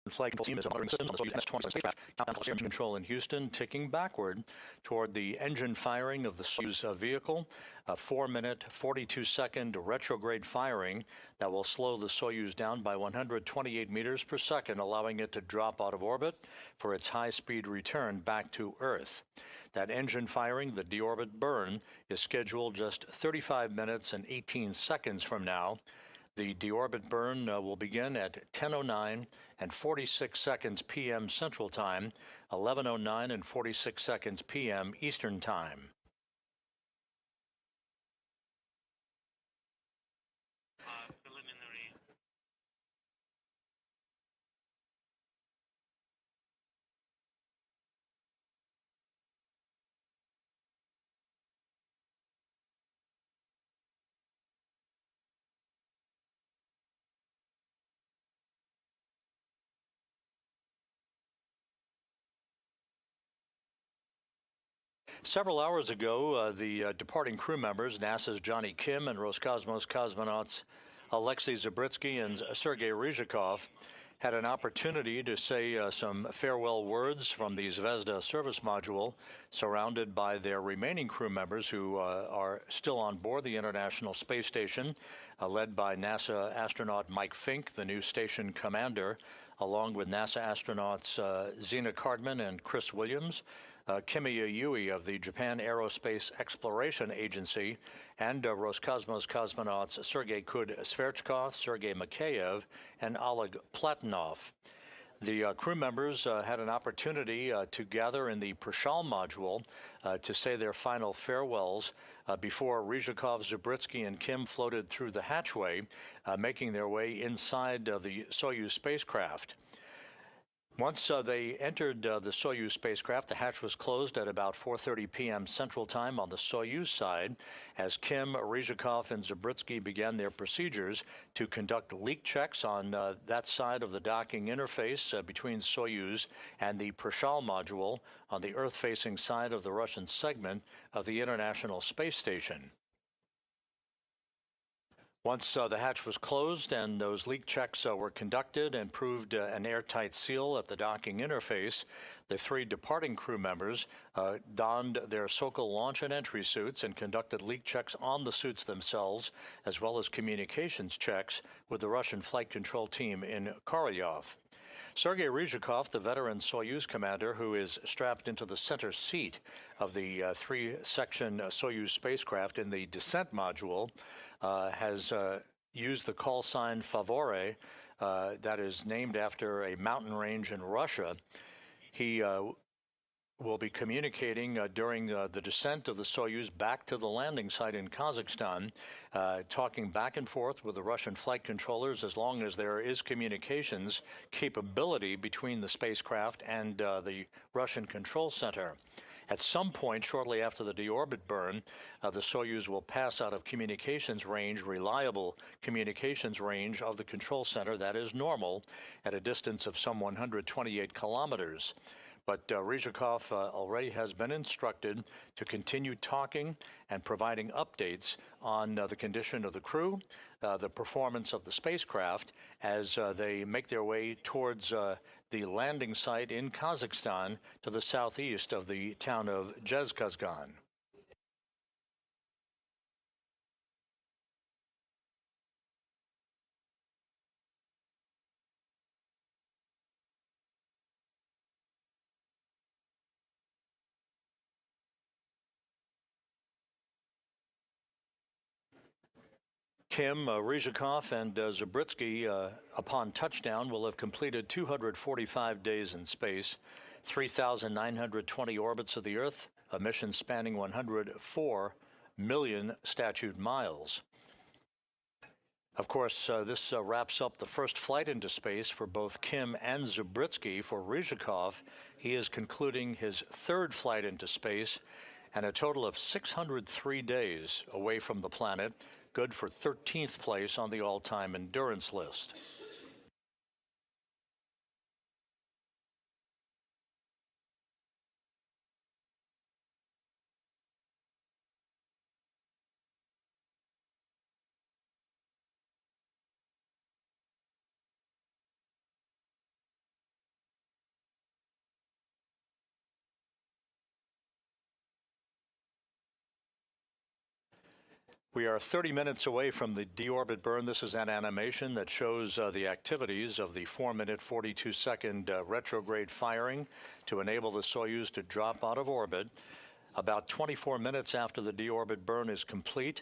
flight control team is monitoring the systems on the Soyuz MS-27 spacecraft. Countdown to control in Houston, ticking backward toward the engine firing of the Soyuz vehicle. A 4-minute, 42-second retrograde firing that will slow the Soyuz down by 128 meters per second, allowing it to drop out of orbit for its high-speed return back to Earth. That engine firing, the deorbit burn, is scheduled just 35 minutes and 18 seconds from now. The deorbit burn will begin at 10:09 and 46 seconds p.m. Central Time, 11:09 and 46 seconds p.m. Eastern Time. Preliminary. Several hours ago, the departing crew members, NASA's Johnny Kim and Roscosmos cosmonauts Alexei Zabritsky and Sergei Ryzhikov, had an opportunity to say some farewell words from the Zvezda service module, surrounded by their remaining crew members who are still on board the International Space Station, led by NASA astronaut Mike Fink, the new station commander, along with NASA astronauts Zena Cardman and Chris Williams, Kimiya Yui of the Japan Aerospace Exploration Agency, and Roscosmos cosmonauts Sergei Kud-Sverchkov, Sergei Mikheyev, and Oleg Platonov. The crew members had an opportunity to gather in the Prashal module to say their final farewells before Ryzhikov, Zabritsky, and Kim floated through the hatchway, making their way inside the Soyuz spacecraft. Once they entered the Soyuz spacecraft, the hatch was closed at about 4:30 p.m. Central Time on the Soyuz side, as Kim, Ryzhikov, and Zabritsky began their procedures to conduct leak checks on that side of the docking interface between Soyuz and the Prashal module on the Earth-facing side of the Russian segment of the International Space Station. Once the hatch was closed and those leak checks were conducted and proved an airtight seal at the docking interface, the three departing crew members donned their Sokol launch and entry suits and conducted leak checks on the suits themselves, as well as communications checks with the Russian flight control team in Korolyov. Sergei Ryzhikov, the veteran Soyuz commander who is strapped into the center seat of the three-section Soyuz spacecraft in the descent module, has used the call sign Favore, that is named after a mountain range in Russia. He will be communicating during the descent of the Soyuz back to the landing site in Kazakhstan, talking back and forth with the Russian flight controllers as long as there is communications capability between the spacecraft and the Russian control center. At some point shortly after the deorbit burn, the Soyuz will pass out of communications range, reliable communications range of the control center, that is normal, at a distance of some 128 kilometers. But Ryzhikov already has been instructed to continue talking and providing updates on the condition of the crew, the performance of the spacecraft as they make their way towards the landing site in Kazakhstan to the southeast of the town of Zhezkazgan. Kim, Ryzhikov, and Zabritsky, upon touchdown, will have completed 245 days in space, 3,920 orbits of the Earth, a mission spanning 104 million statute miles. Of course, this wraps up the first flight into space for both Kim and Zabritsky. For Ryzhikov, he is concluding his third flight into space and a total of 603 days away from the planet, good for 13th place on the all-time endurance list. We are 30 minutes away from the deorbit burn. This is an animation that shows the activities of the 4-minute, 42-second retrograde firing to enable the Soyuz to drop out of orbit. About 24 minutes after the deorbit burn is complete,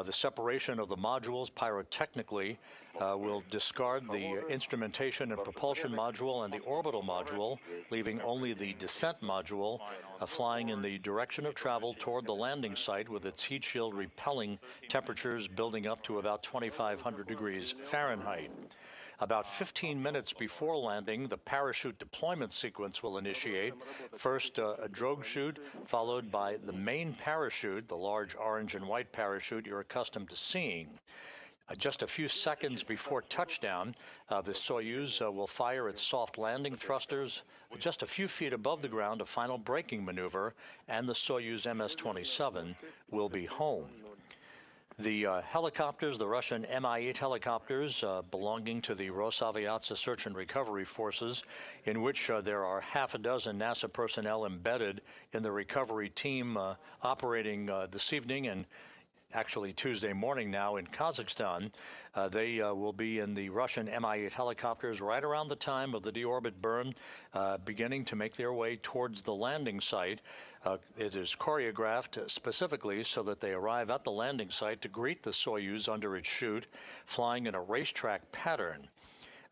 the separation of the modules pyrotechnically will discard the instrumentation and propulsion module and the orbital module, leaving only the descent module flying in the direction of travel toward the landing site with its heat shield repelling temperatures building up to about 2,500 degrees Fahrenheit. About 15 minutes before landing, the parachute deployment sequence will initiate. First, a drogue chute, followed by the main parachute, the large orange and white parachute you're accustomed to seeing. Just a few seconds before touchdown, the Soyuz will fire its soft landing thrusters just a few feet above the ground, a final braking maneuver, and the Soyuz MS-27 will be home. The helicopters, the Russian Mi-8 helicopters belonging to the Rosaviatsa Search and Recovery Forces, in which there are half a dozen NASA personnel embedded in the recovery team operating this evening and actually Tuesday morning now in Kazakhstan. They will be in the Russian Mi-8 helicopters right around the time of the deorbit burn, beginning to make their way towards the landing site. It is choreographed specifically so that they arrive at the landing site to greet the Soyuz under its chute, flying in a racetrack pattern.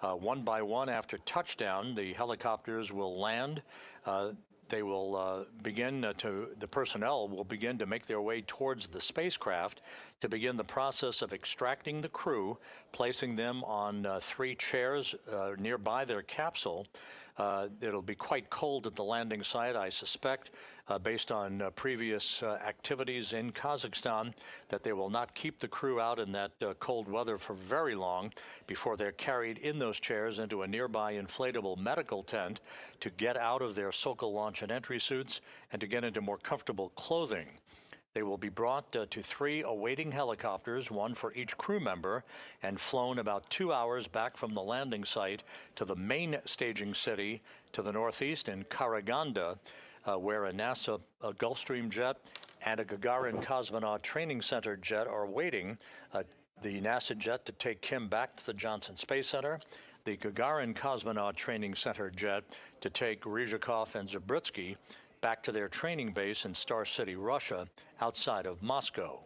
One by one after touchdown, the helicopters will land. They will the personnel will begin to make their way towards the spacecraft to begin the process of extracting the crew, placing them on 3 chairs nearby their capsule. It'll be quite cold at the landing site, I suspect, based on previous activities in Kazakhstan, that they will not keep the crew out in that cold weather for very long before they're carried in those chairs into a nearby inflatable medical tent to get out of their Sokol launch and entry suits and to get into more comfortable clothing. They will be brought to 3 awaiting helicopters, 1 for each crew member, and flown about 2 hours back from the landing site to the main staging city to the northeast in Karaganda, where a NASA Gulfstream jet and a Gagarin Cosmonaut Training Center jet are waiting. The NASA jet to take Kim back to the Johnson Space Center, the Gagarin Cosmonaut Training Center jet to take Ryzhikov and Zabritsky back to their training base in Star City, Russia, outside of Moscow.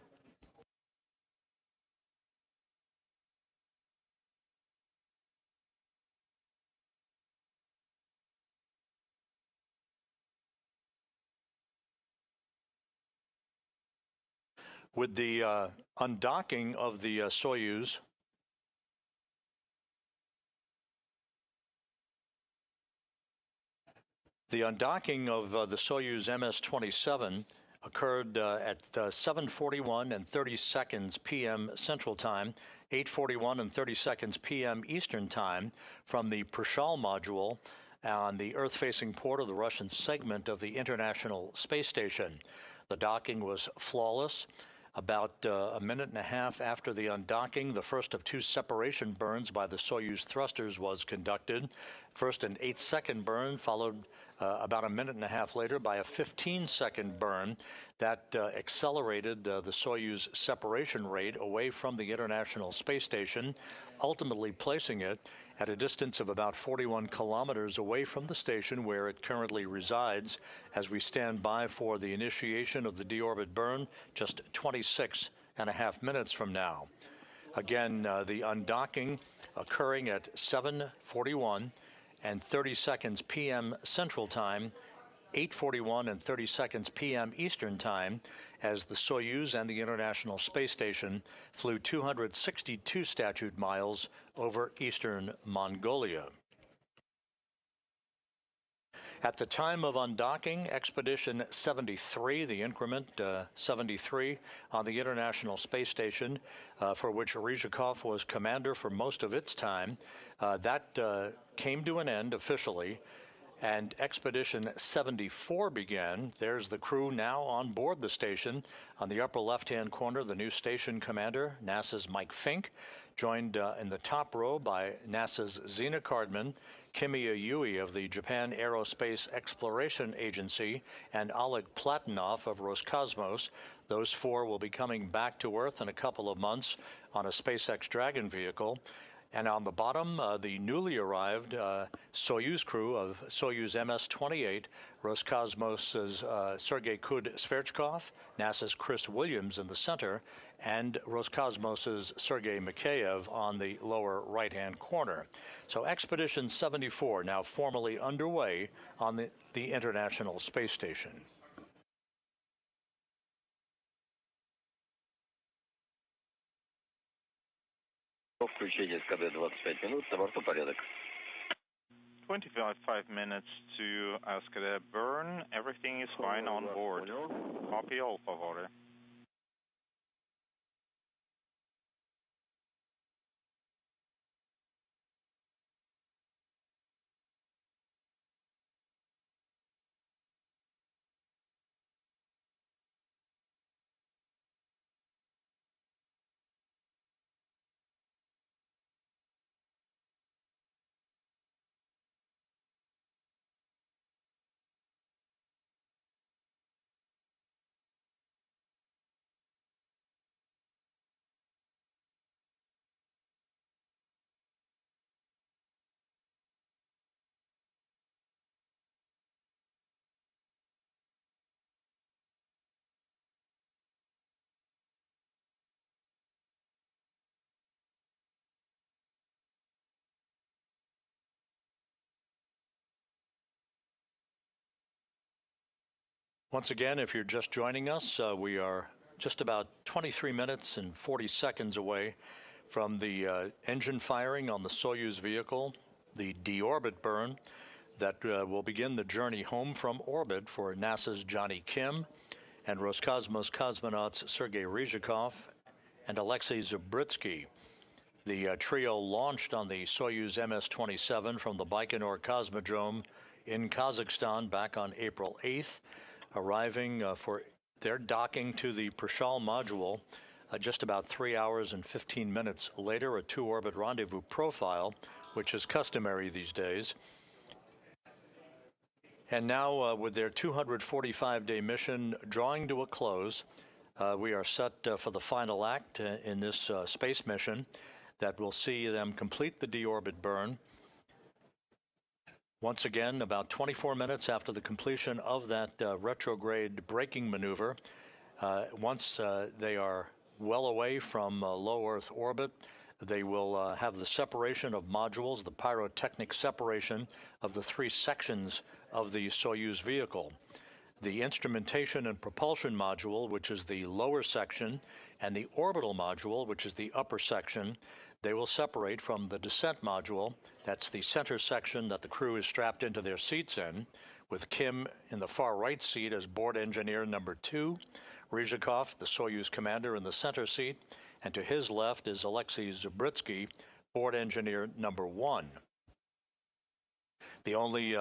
With the undocking of the Soyuz, the undocking of the Soyuz MS-27 occurred at 7:41 and 30 seconds p.m. Central Time, 8:41 and 30 seconds p.m. Eastern Time from the Prishal module on the Earth-facing port of the Russian segment of the International Space Station. The docking was flawless. About a minute and a half after the undocking, the first of 2 separation burns by the Soyuz thrusters was conducted. First an 8-second burn, followed about a minute and a half later by a 15-second burn that accelerated the Soyuz separation rate away from the International Space Station, ultimately placing it at a distance of about 41 kilometers away from the station where it currently resides, as we stand by for the initiation of the deorbit burn just 26.5 minutes from now. Again, the undocking occurring at 7:41 and 30 seconds p.m. Central Time, 8:41 and 30 seconds p.m. Eastern Time, as the Soyuz and the International Space Station flew 262 statute miles over eastern Mongolia. At the time of undocking, Expedition 73, the increment 73 on the International Space Station, for which Ryzhikov was commander for most of its time, that came to an end officially, and Expedition 74 began. There's the crew now on board the station. On the upper left-hand corner, the new station commander, NASA's Mike Fink, joined in the top row by NASA's Zena Cardman, Kimiya Yui of the Japan Aerospace Exploration Agency, and Oleg Platonov of Roscosmos. Those 4 will be coming back to Earth in a couple of months on a SpaceX Dragon vehicle. And on the bottom, the newly arrived Soyuz crew of Soyuz MS-28, Roscosmos' Sergei Kud-Sverchkov, NASA's Chris Williams in the center, and Roscosmos' Sergei Mikheyev on the lower right-hand corner. So Expedition 74 now formally underway on the International Space Station. Включение СКД 25 минут, на борту порядок. 25 minutes to SKD burn. Everything is fine on board. Copy all, por favor. Once again, if you're just joining us, we are just about 23 minutes and 40 seconds away from the engine firing on the Soyuz vehicle, the deorbit burn that will begin the journey home from orbit for NASA's Johnny Kim and Roscosmos cosmonauts Sergei Ryzhikov and Alexei Zubritsky. The trio launched on the Soyuz MS-27 from the Baikonur Cosmodrome in Kazakhstan back on April 8th. Arriving for their docking to the Prishal module just about 3 hours and 15 minutes later, a 2-orbit rendezvous profile, which is customary these days. And now, with their 245-day mission drawing to a close, we are set for the final act in this space mission that will see them complete the deorbit burn. Once again, about 24 minutes after the completion of that retrograde braking maneuver, once they are well away from low Earth orbit, they will have the separation of modules, the pyrotechnic separation of the 3 sections of the Soyuz vehicle. The instrumentation and propulsion module, which is the lower section, and the orbital module, which is the upper section, they will separate from the descent module. That's the center section that the crew is strapped into their seats in, with Kim in the far right seat as board engineer number 2, Ryzhikov, the Soyuz commander, in the center seat, and to his left is Alexei Zubritsky, board engineer number 1. The only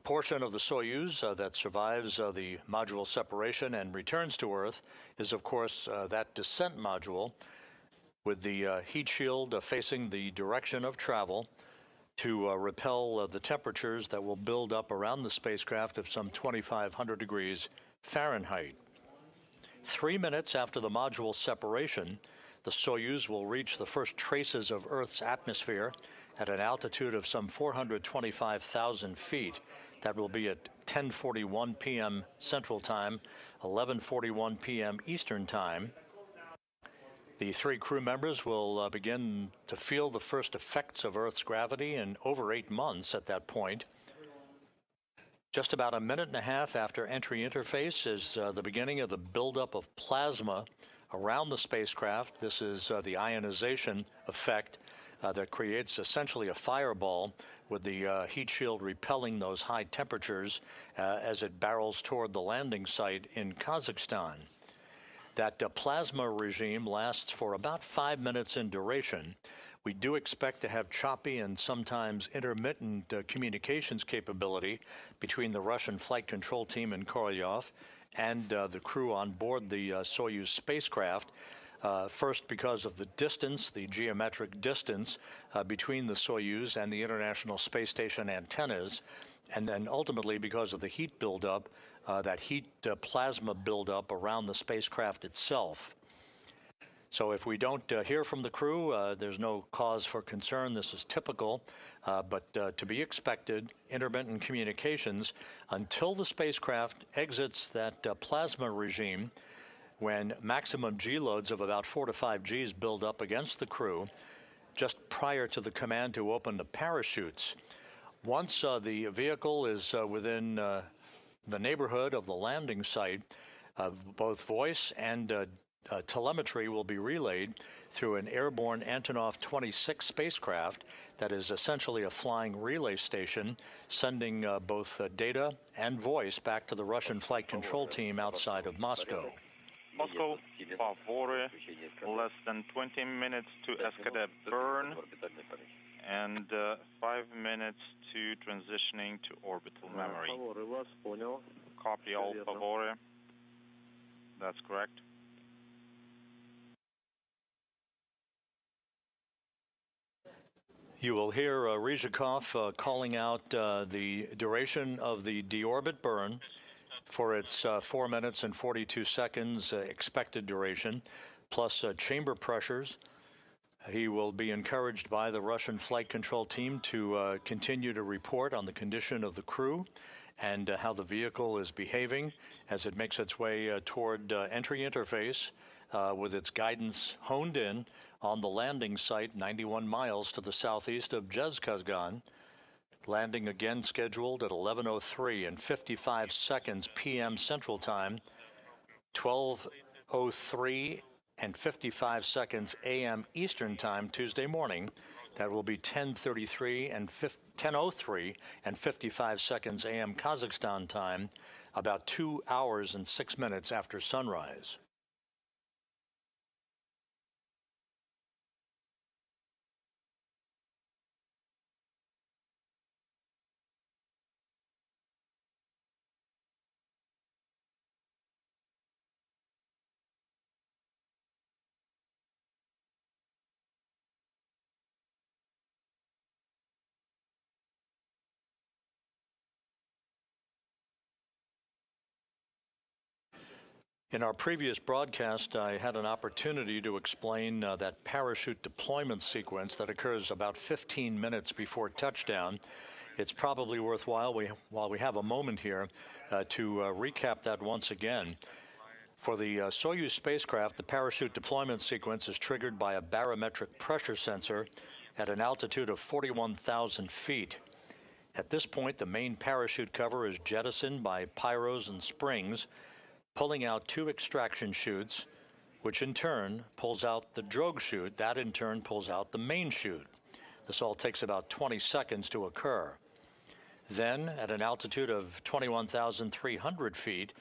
portion of the Soyuz that survives the module separation and returns to Earth is, of course, that descent module, with the heat shield facing the direction of travel to repel the temperatures that will build up around the spacecraft of some 2,500 degrees Fahrenheit. 3 minutes after the module separation, the Soyuz will reach the first traces of Earth's atmosphere at an altitude of some 425,000 feet. That will be at 10:41 p.m. Central Time, 11:41 p.m. Eastern Time. The 3 crew members will begin to feel the first effects of Earth's gravity in over 8 months at that point. Just about a minute and a half after entry interface is the beginning of the buildup of plasma around the spacecraft. This is the ionization effect that creates essentially a fireball, with the heat shield repelling those high temperatures as it barrels toward the landing site in Kazakhstan. That plasma regime lasts for about 5 minutes in duration. We do expect to have choppy and sometimes intermittent communications capability between the Russian flight control team in Korolyov and the crew on board the Soyuz spacecraft. First, because of the distance, the geometric distance between the Soyuz and the International Space Station antennas, and then ultimately because of the heat buildup that heat plasma buildup around the spacecraft itself. So if we don't hear from the crew, there's no cause for concern. This is typical, but to be expected, intermittent communications until the spacecraft exits that plasma regime, when maximum G loads of about 4 to 5 Gs build up against the crew, just prior to the command to open the parachutes. Once the vehicle is within the neighborhood of the landing site, both voice and telemetry will be relayed through an airborne Antonov 26 spacecraft that is essentially a flying relay station, sending both data and voice back to the Russian flight control team outside of Moscow. Moscow, favore, less than 20 minutes to escalate burn and 5 minutes to transitioning to orbital memory. Copy, all favore. That's correct. You will hear Ryzhikov calling out the duration of the deorbit burn for its 4 minutes and 42 seconds expected duration, plus chamber pressures. He will be encouraged by the Russian flight control team to continue to report on the condition of the crew and how the vehicle is behaving as it makes its way toward entry interface with its guidance honed in on the landing site 91 miles to the southeast of Zhezkazgan. Landing again scheduled at 11:03 and 55 seconds p.m. Central Time, 12:03 and 55 seconds a.m. Eastern Time Tuesday morning. That will be 10:03 and 10:03 and 55 seconds a.m. Kazakhstan time, about 2 hours and 6 minutes after sunrise. In our previous broadcast, I had an opportunity to explain that parachute deployment sequence that occurs about 15 minutes before touchdown. It's probably worthwhile, while we have a moment here, to recap that once again. For the Soyuz spacecraft, the parachute deployment sequence is triggered by a barometric pressure sensor at an altitude of 41,000 feet. At this point, the main parachute cover is jettisoned by pyros and springs, pulling out 2 extraction chutes, which in turn pulls out the drogue chute. That in turn pulls out the main chute. This all takes about 20 seconds to occur. Then, at an altitude of 21,300 feet,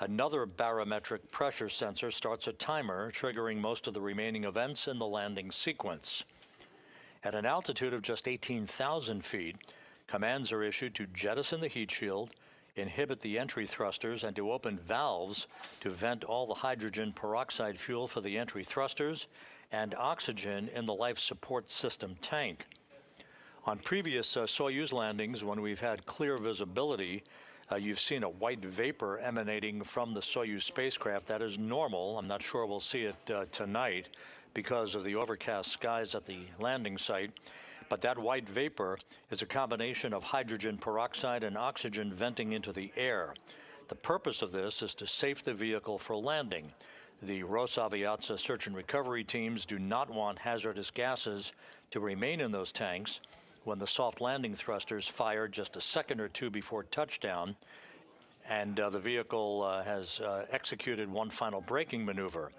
another barometric pressure sensor starts a timer, triggering most of the remaining events in the landing sequence. At an altitude of just 18,000 feet, commands are issued to jettison the heat shield, inhibit the entry thrusters, and to open valves to vent all the hydrogen peroxide fuel for the entry thrusters and oxygen in the life support system tank. On previous Soyuz landings, when we've had clear visibility, you've seen a white vapor emanating from the Soyuz spacecraft. That is normal. I'm not sure we'll see it tonight because of the overcast skies at the landing site. But that white vapor is a combination of hydrogen peroxide and oxygen venting into the air. The purpose of this is to safe the vehicle for landing. The Rosaviatsa search and recovery teams do not want hazardous gases to remain in those tanks when the soft landing thrusters fire just a second or two before touchdown, and the vehicle has executed one final braking maneuver.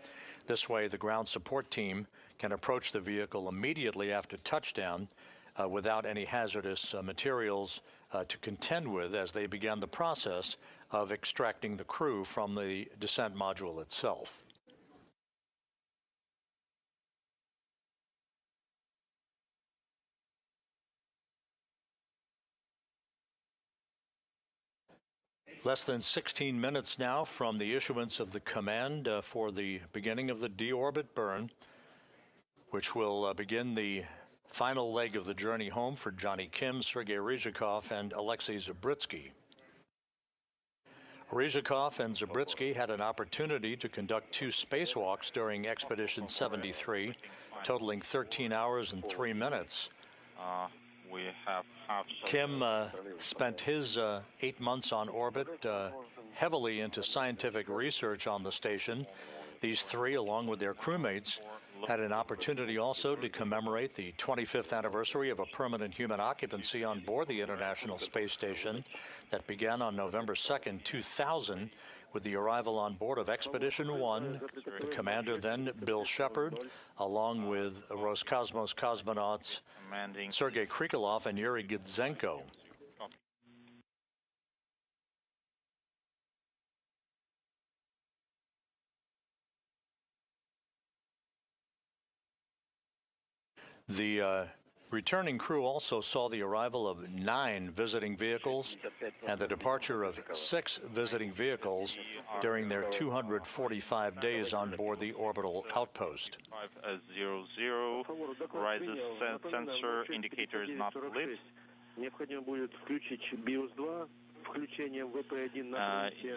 This way, the ground support team can approach the vehicle immediately after touchdown without any hazardous materials to contend with as they begin the process of extracting the crew from the descent module itself. Less than 16 minutes now from the issuance of the command for the beginning of the deorbit burn, which will begin the final leg of the journey home for Johnny Kim, Sergei Ryzhikov, and Alexei Zabritsky. Ryzhikov and Zabritsky had an opportunity to conduct 2 spacewalks during Expedition 73, totaling 13 hours and 3 minutes. We have Kim spent his 8 months on orbit heavily into scientific research on the station. These 3, along with their crewmates, had an opportunity also to commemorate the 25th anniversary of a permanent human occupancy on board the International Space Station that began on November 2nd, 2000, with the arrival on board of Expedition 1, the commander then, Bill Shepard, along with Roscosmos cosmonauts Sergei Krikalev and Yuri Gidzenko. The returning crew also saw the arrival of 9 visiting vehicles and the departure of 6 visiting vehicles during their 245 days on board the orbital outpost. 500, rises sensor indicator is not lit.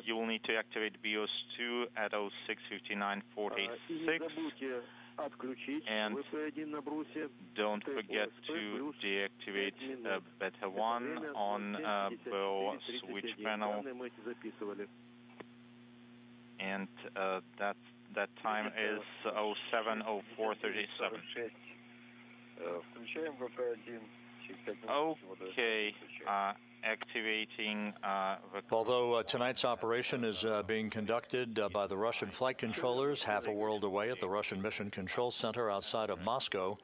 You will need to activate BIOS 2 at 06:59:46. And don't forget to deactivate Beta 1 on bow switch panel. And that time is 07:04:37. Okay, activating Although tonight's operation is being conducted by the Russian flight controllers half a world away at the Russian Mission Control Center outside of Moscow,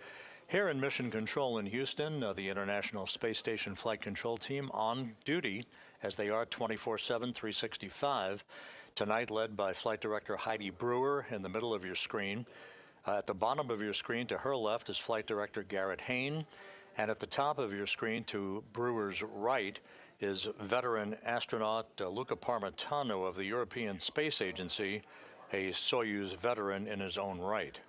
here in Mission Control in Houston, the International Space Station Flight Control Team on duty, as they are 24/7, 365, tonight led by Flight Director Heidi Brewer in the middle of your screen. At the bottom of your screen to her left is Flight Director Garrett Hain. And at the top of your screen to Brewer's right is veteran astronaut Luca Parmitano of the European Space Agency, a Soyuz veteran in his own right.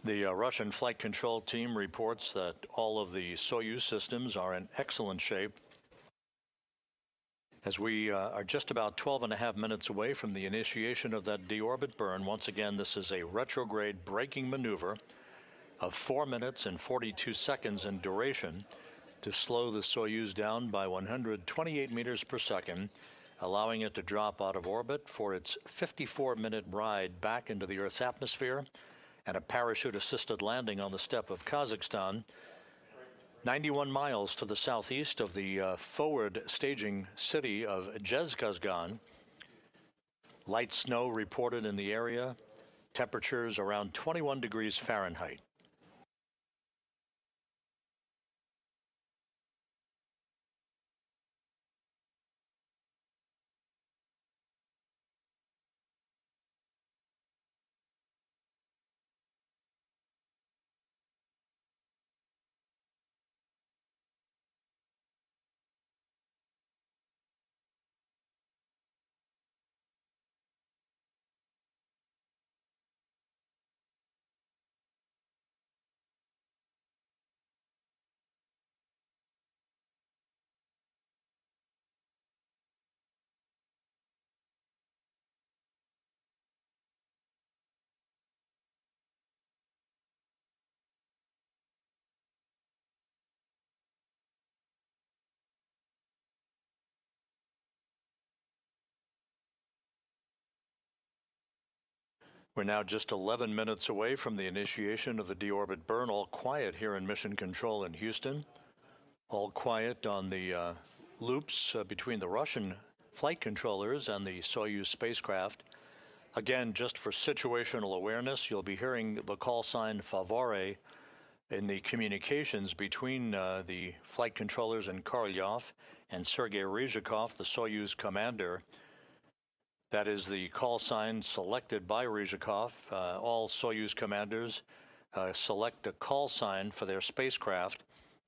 The Russian flight control team reports that all of the Soyuz systems are in excellent shape. As we are just about 12.5 minutes away from the initiation of that deorbit burn, once again, this is a retrograde braking maneuver of 4 minutes and 42 seconds in duration to slow the Soyuz down by 128 meters per second, allowing it to drop out of orbit for its 54-minute ride back into the Earth's atmosphere and a parachute-assisted landing on the steppe of Kazakhstan, 91 miles to the southeast of the forward staging city of Zhezkazgan. Light snow reported in the area, temperatures around 21 degrees Fahrenheit. We're now just 11 minutes away from the initiation of the deorbit burn. All quiet here in Mission Control in Houston. All quiet on the loops between the Russian flight controllers and the Soyuz spacecraft. Again, just for situational awareness, you'll be hearing the call sign Favore in the communications between the flight controllers in Korolyov and Sergei Ryzhikov, the Soyuz commander. That is the call sign selected by Ryzhikov. All Soyuz commanders select a call sign for their spacecraft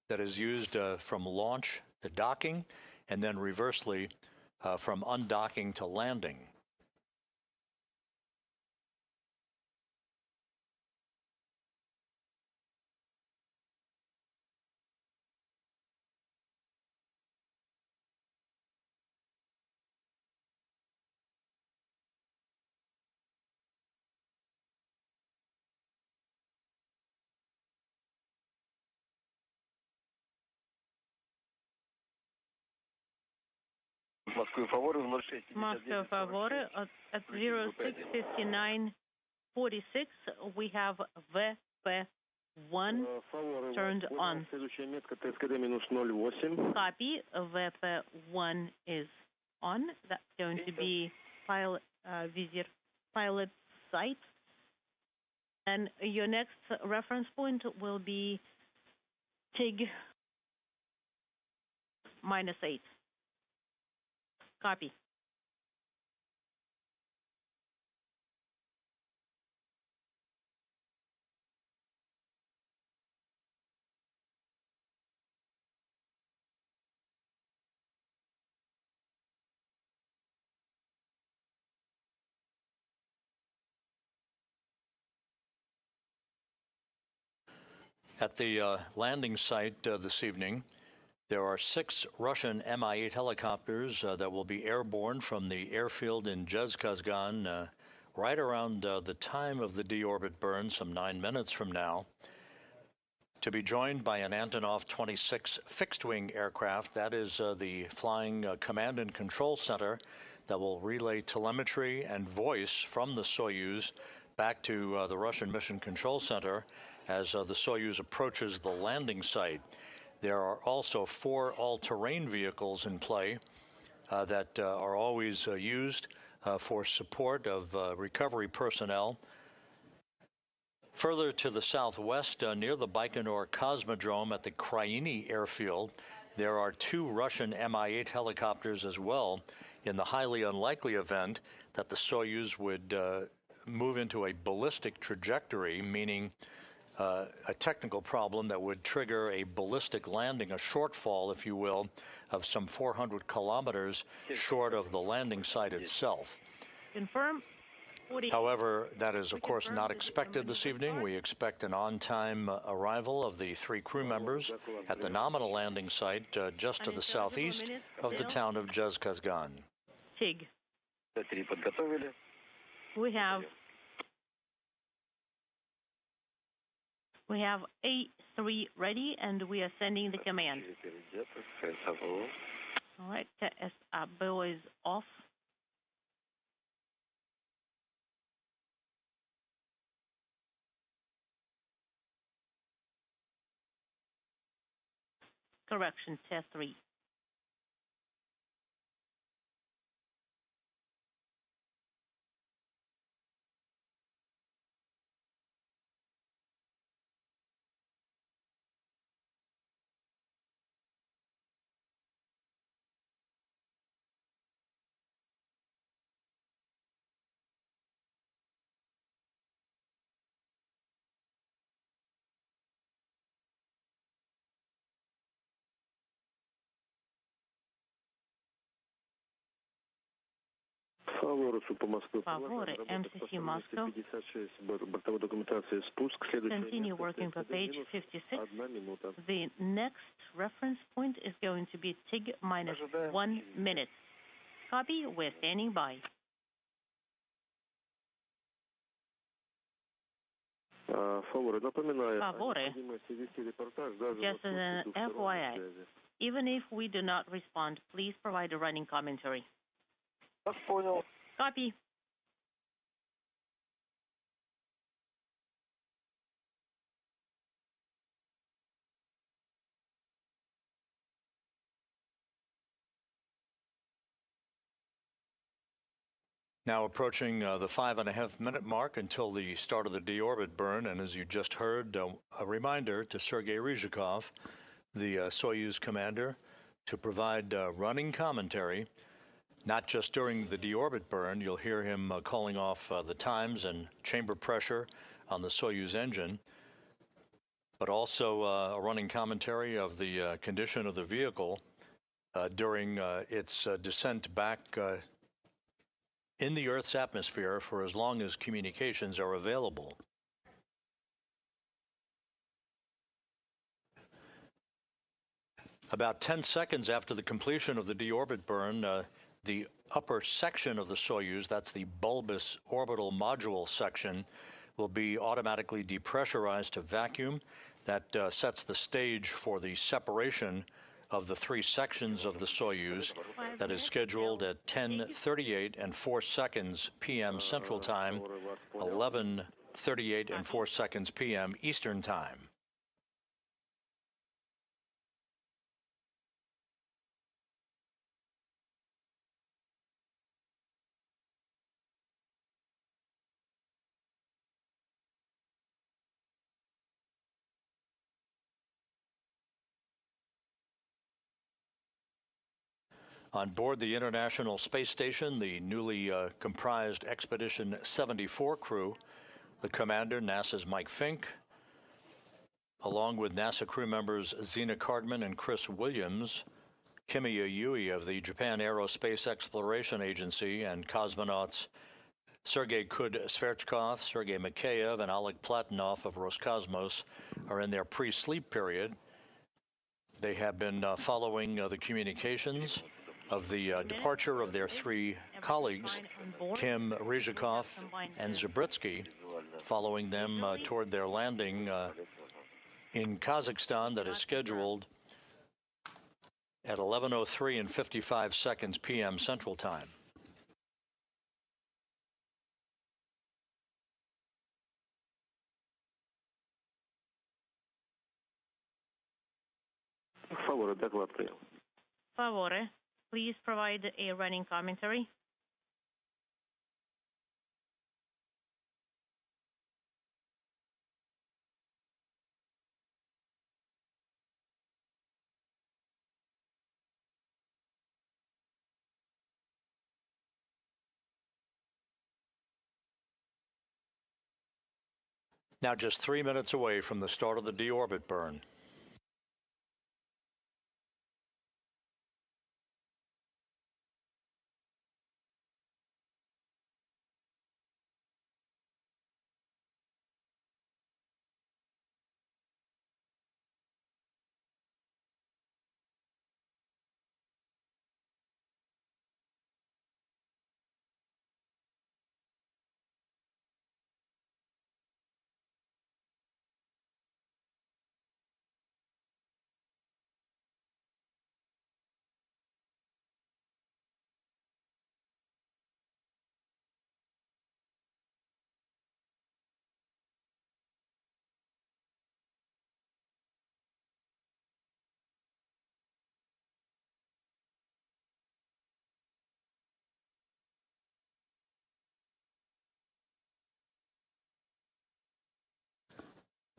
that is used from launch to docking, and then reversely from undocking to landing. Moscow Favore at 06:59:46. We have VP1 turned on. Copy. VP1 is on. That's going to be pilot site. And your next reference point will be TIG -8. Copy. At the landing site this evening, there are 6 Russian Mi-8 helicopters that will be airborne from the airfield in Zhezkazgan right around the time of the deorbit burn, some 9 minutes from now, to be joined by an Antonov 26 fixed-wing aircraft. That is the flying command and control center that will relay telemetry and voice from the Soyuz back to the Russian Mission Control Center as the Soyuz approaches the landing site. There are also 4 all-terrain vehicles in play that are always used for support of recovery personnel. Further to the southwest, near the Baikonur Cosmodrome at the Kryiny airfield, there are 2 Russian Mi-8 helicopters as well, in the highly unlikely event that the Soyuz would move into a ballistic trajectory, meaning a technical problem that would trigger a ballistic landing, a shortfall, if you will, of some 400 kilometers short of the landing site itself. Confirm. However, that is, of course, not expected this evening. We expect an on-time arrival of the 3 crew members at the nominal landing site just to the southeast of the town of Zhezkazgan. TIG. We have A3 ready, and we are sending the command. All right, TSABO is off. Correction, T3. Favore, MCC Moscow. Continue working for page 56. The next reference point is going to be TIG -1 minute. Copy, we're standing by. Favore, just as an FYI, even if we do not respond, please provide a running commentary. Copy. Now approaching the 5.5-minute mark until the start of the deorbit burn, and as you just heard, a reminder to Sergei Ryzhikov, the Soyuz commander, to provide running commentary Not just during the deorbit burn, you'll hear him calling off the times and chamber pressure on the Soyuz engine, but also a running commentary of the condition of the vehicle during its descent back in the Earth's atmosphere for as long as communications are available. About 10 seconds after the completion of the deorbit burn, the upper section of the Soyuz, that's the bulbous orbital module section, will be automatically depressurized to vacuum. That sets the stage for the separation of the three sections of the Soyuz that is scheduled at 10:38 and 4 seconds p.m. Central Time, 11:38 and 4 seconds p.m. Eastern Time. On board the International Space Station, the newly comprised Expedition 74 crew, the commander, NASA's Mike Fink, along with NASA crew members Zena Cardman and Chris Williams, Kimiya Yui of the Japan Aerospace Exploration Agency, and cosmonauts Sergei Kud-Sverchkov, Sergei Mikheyev, and Oleg Platonov of Roscosmos are in their pre-sleep period. They have been following the communications of the departure of their three colleagues, Kim, Ryzhikov, and Zabritsky, following them toward their landing in Kazakhstan that is scheduled at 11:03 and 55 seconds p.m. Central Time. Favore, please provide a running commentary. Now just 3 minutes away from the start of the deorbit burn.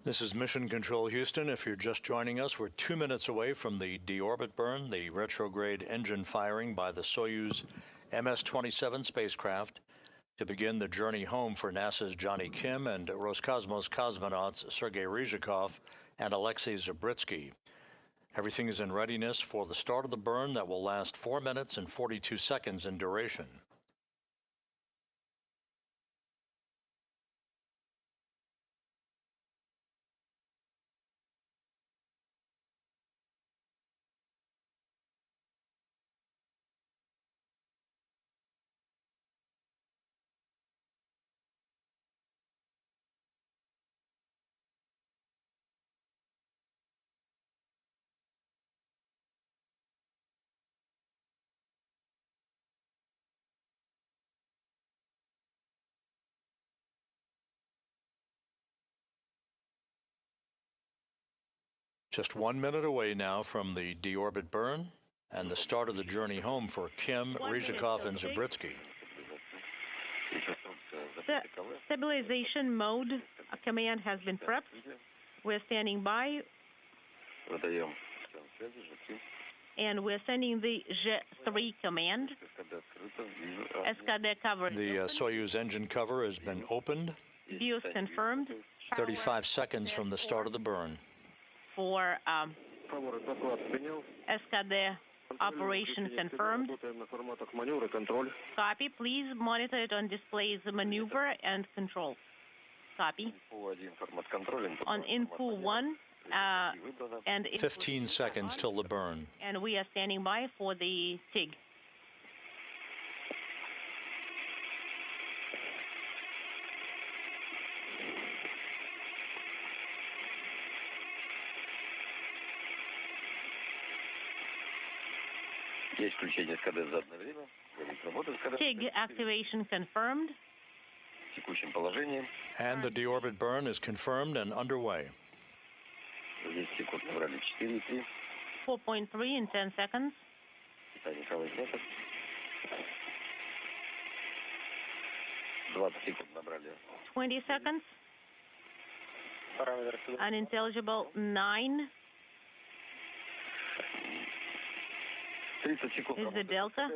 This is Mission Control Houston. If you're just joining us, we're 2 minutes away from the deorbit burn, the retrograde engine firing by the Soyuz MS-27 spacecraft to begin the journey home for NASA's Johnny Kim and Roscosmos cosmonauts Sergei Ryzhikov and Alexei Zabritsky. Everything is in readiness for the start of the burn that will last 4 minutes and 42 seconds in duration. Just 1 minute away now from the deorbit burn and the start of the journey home for Kim, Ryzhikov, and Zabritsky. The stabilization mode command has been prepped. We're standing by. And we're sending the G3 command. SKD cover. The Soyuz engine cover has been opened. BIOS confirmed. 35 seconds from the start of the burn. For SKD operation confirmed. Copy. Please monitor it on displays maneuver and control. Copy. On info 1 and 15 seconds till the burn. And we are standing by for the TIG. TIG activation confirmed. And the deorbit burn is confirmed and underway. 4.3 in 10 seconds. 20 seconds. Unintelligible 9. Is the delta?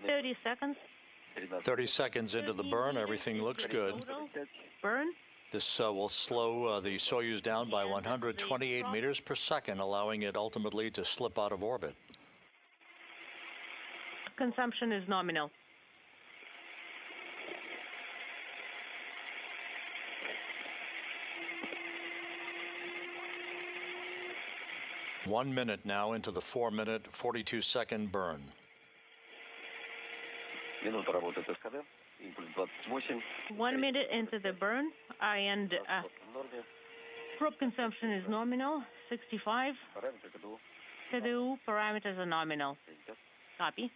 30 seconds. 30 seconds into the burn, everything looks good. Burn. This will slow the Soyuz down by 128 meters per second, allowing it ultimately to slip out of orbit. Consumption is nominal. One minute now into the 4-minute, 42-second burn. 1 minute into the burn, and probe consumption is nominal, 65. KDU parameters are nominal. Copy.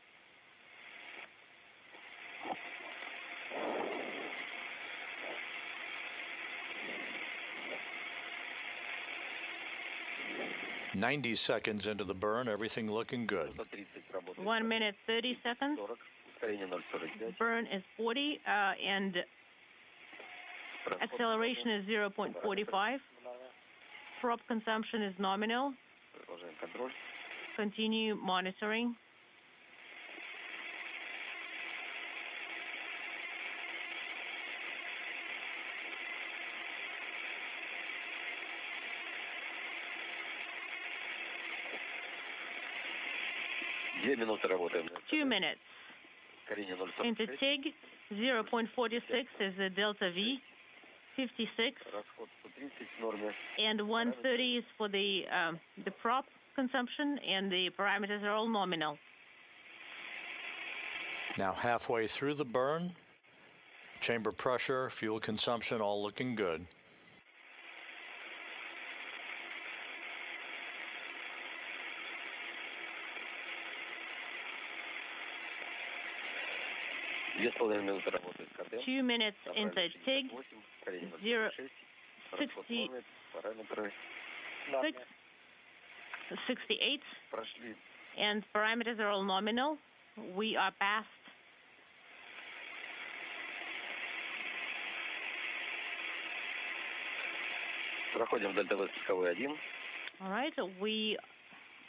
"90 seconds into the burn, everything looking good. 1 minute, 30 seconds. Burn is 40, and acceleration is 0.45. Prop consumption is nominal. Continue monitoring. Two minutes. Into TIG, 0.46 is the delta V, 56, and 130 is for the prop consumption, and the parameters are all nominal. Now halfway through the burn, chamber pressure, fuel consumption, all looking good. Two minutes into TIG, 68, and parameters are all nominal. We are past. All right, we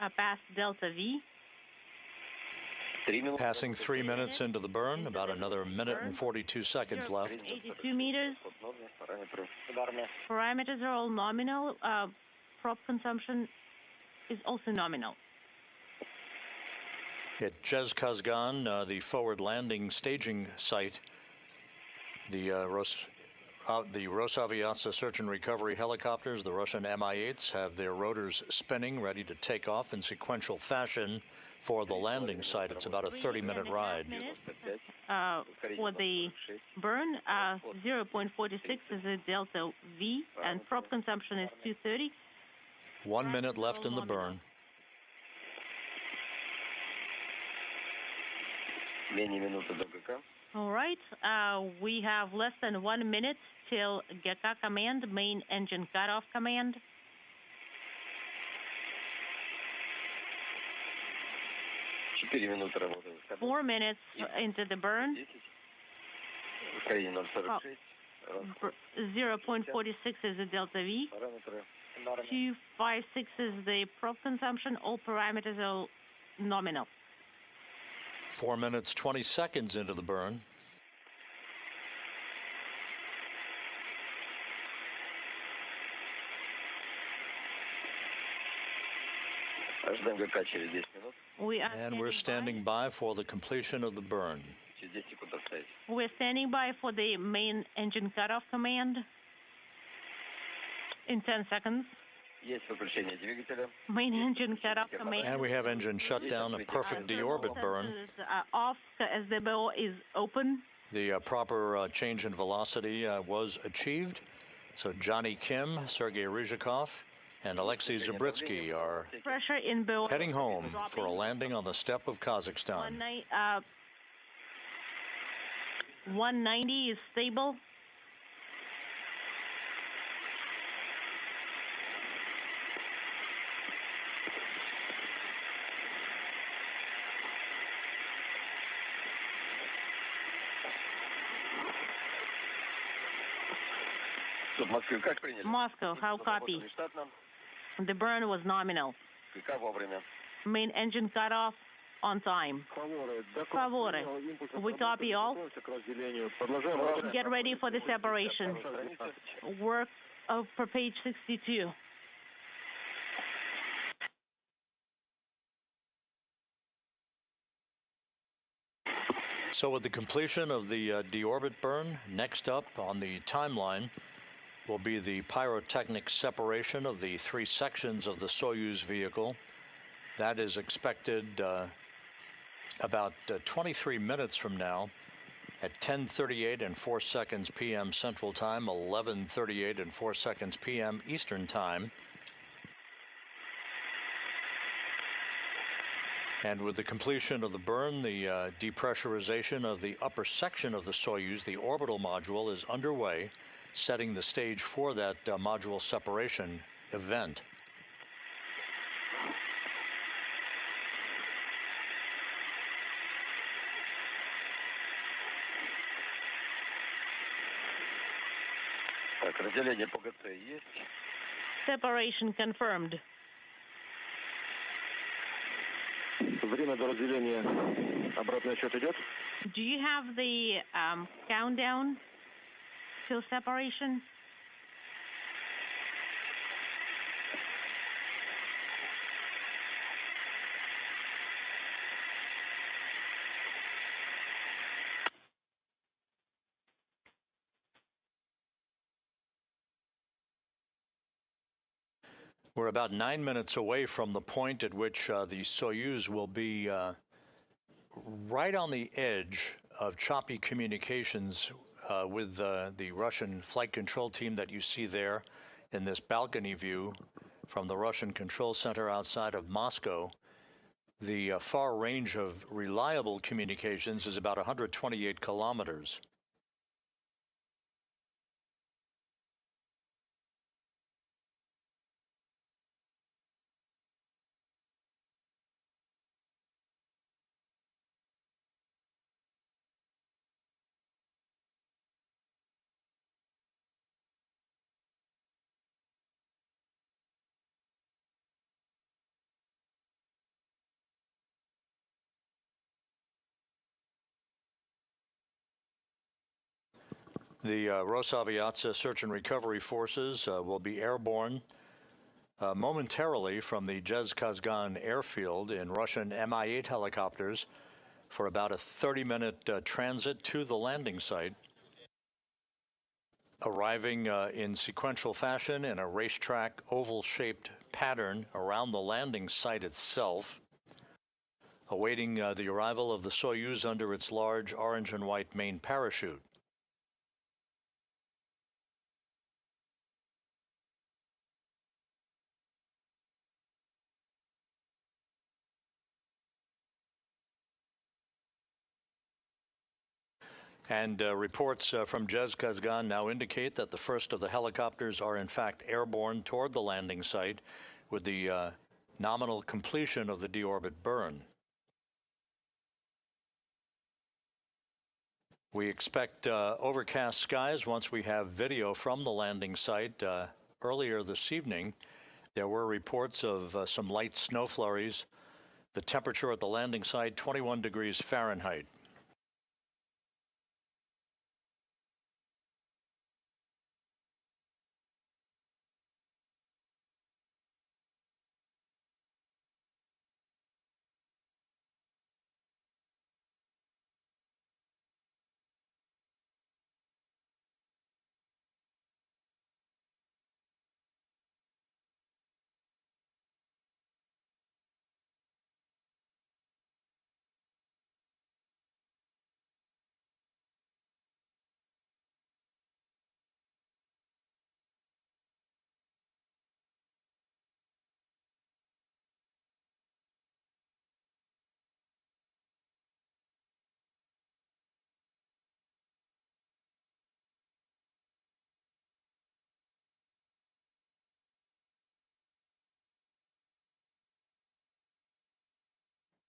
are past delta V. Passing 3 minutes into the burn, about another minute and 42 seconds left. 82 meters. Parameters are all nominal. Prop consumption is also nominal. At Kazakhstan, the forward landing staging site, the Rosaviatsa search and recovery helicopters, the Russian Mi-8s, have their rotors spinning, ready to take off in sequential fashion for the landing site. It's about a 30-minute ride. For the burn, 0.46 is a delta V, and prop consumption is 230. 1 minute left in the burn. All right, we have less than 1 minute till GK command, main engine cutoff command. – 4 minutes into the burn. 0.46 is the delta V. 256 is the prop consumption. All parameters are nominal. 4 minutes, 20 seconds into the burn. We're standing by for the completion of the burn. We're standing by for the main engine cutoff command in 10 seconds. Main engine cutoff command. And we have engine shutdown, a perfect deorbit burn. Off, SDBO is open. The proper change in velocity was achieved. So Johnny Kim, Sergei Ryzhikov, and Alexei Zabritsky are pressure in BO heading home for a landing on the steppe of Kazakhstan. 190 is stable. Moscow, how copy? The burn was nominal. Main engine cut off on time. Favore, we copy all. Get ready for the separation. Work for page 62. So with the completion of the deorbit burn, next up on the timeline will be the pyrotechnic separation of the 3 sections of the Soyuz vehicle. That is expected about 23 minutes from now at 10:38 and 4 seconds p.m. Central Time, 11:38 and 4 seconds p.m. Eastern Time. And with the completion of the burn, the depressurization of the upper section of the Soyuz, the orbital module, is underway, setting the stage for that module separation event. Separation confirmed. Do you have the countdown till separation? We're about 9 minutes away from the point at which the Soyuz will be right on the edge of choppy communications with the Russian flight control team that you see there in this balcony view from the Russian control center outside of Moscow. The far range of reliable communications is about 128 kilometers. The Rosaviatsia Search and Recovery Forces will be airborne momentarily from the Zhezkazgan airfield in Russian Mi-8 helicopters for about a 30-minute transit to the landing site, arriving in sequential fashion in a racetrack oval-shaped pattern around the landing site itself, awaiting the arrival of the Soyuz under its large orange and white main parachute. And reports from Zhezkazgan now indicate that the first of the helicopters are in fact airborne toward the landing site with the nominal completion of the deorbit burn. We expect overcast skies once we have video from the landing site. Earlier this evening, there were reports of some light snow flurries The temperature at the landing site, 21 degrees Fahrenheit.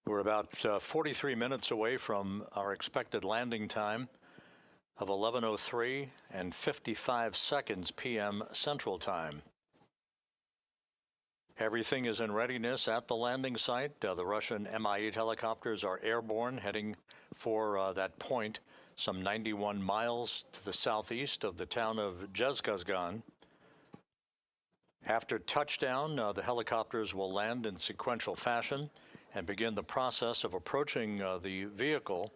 We're about 43 minutes away from our expected landing time of 11:03 and 55 seconds p.m. Central Time. Everything is in readiness at the landing site. The Russian Mi-8 helicopters are airborne, heading for that point, some 91 miles to the southeast of the town of Zhezkazgan. After touchdown, the helicopters will land in sequential fashion and begin the process of approaching the vehicle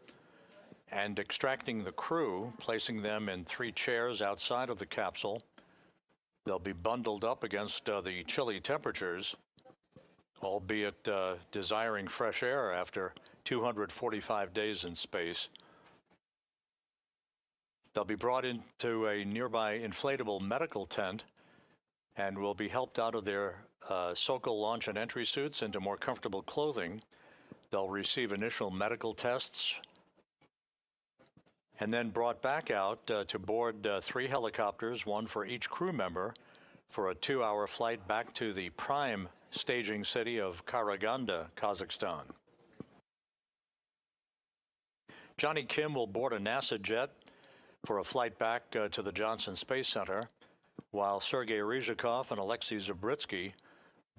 and extracting the crew, placing them in 3 chairs outside of the capsule. They'll be bundled up against the chilly temperatures, albeit desiring fresh air after 245 days in space. They'll be brought into a nearby inflatable medical tent and will be helped out of their Sokol launch and entry suits into more comfortable clothing. They'll receive initial medical tests and then brought back out to board 3 helicopters, 1 for each crew member, for a 2-hour flight back to the prime staging city of Karaganda, Kazakhstan. Johnny Kim will board a NASA jet for a flight back to the Johnson Space Center, while Sergei Ryzhikov and Alexei Zabritsky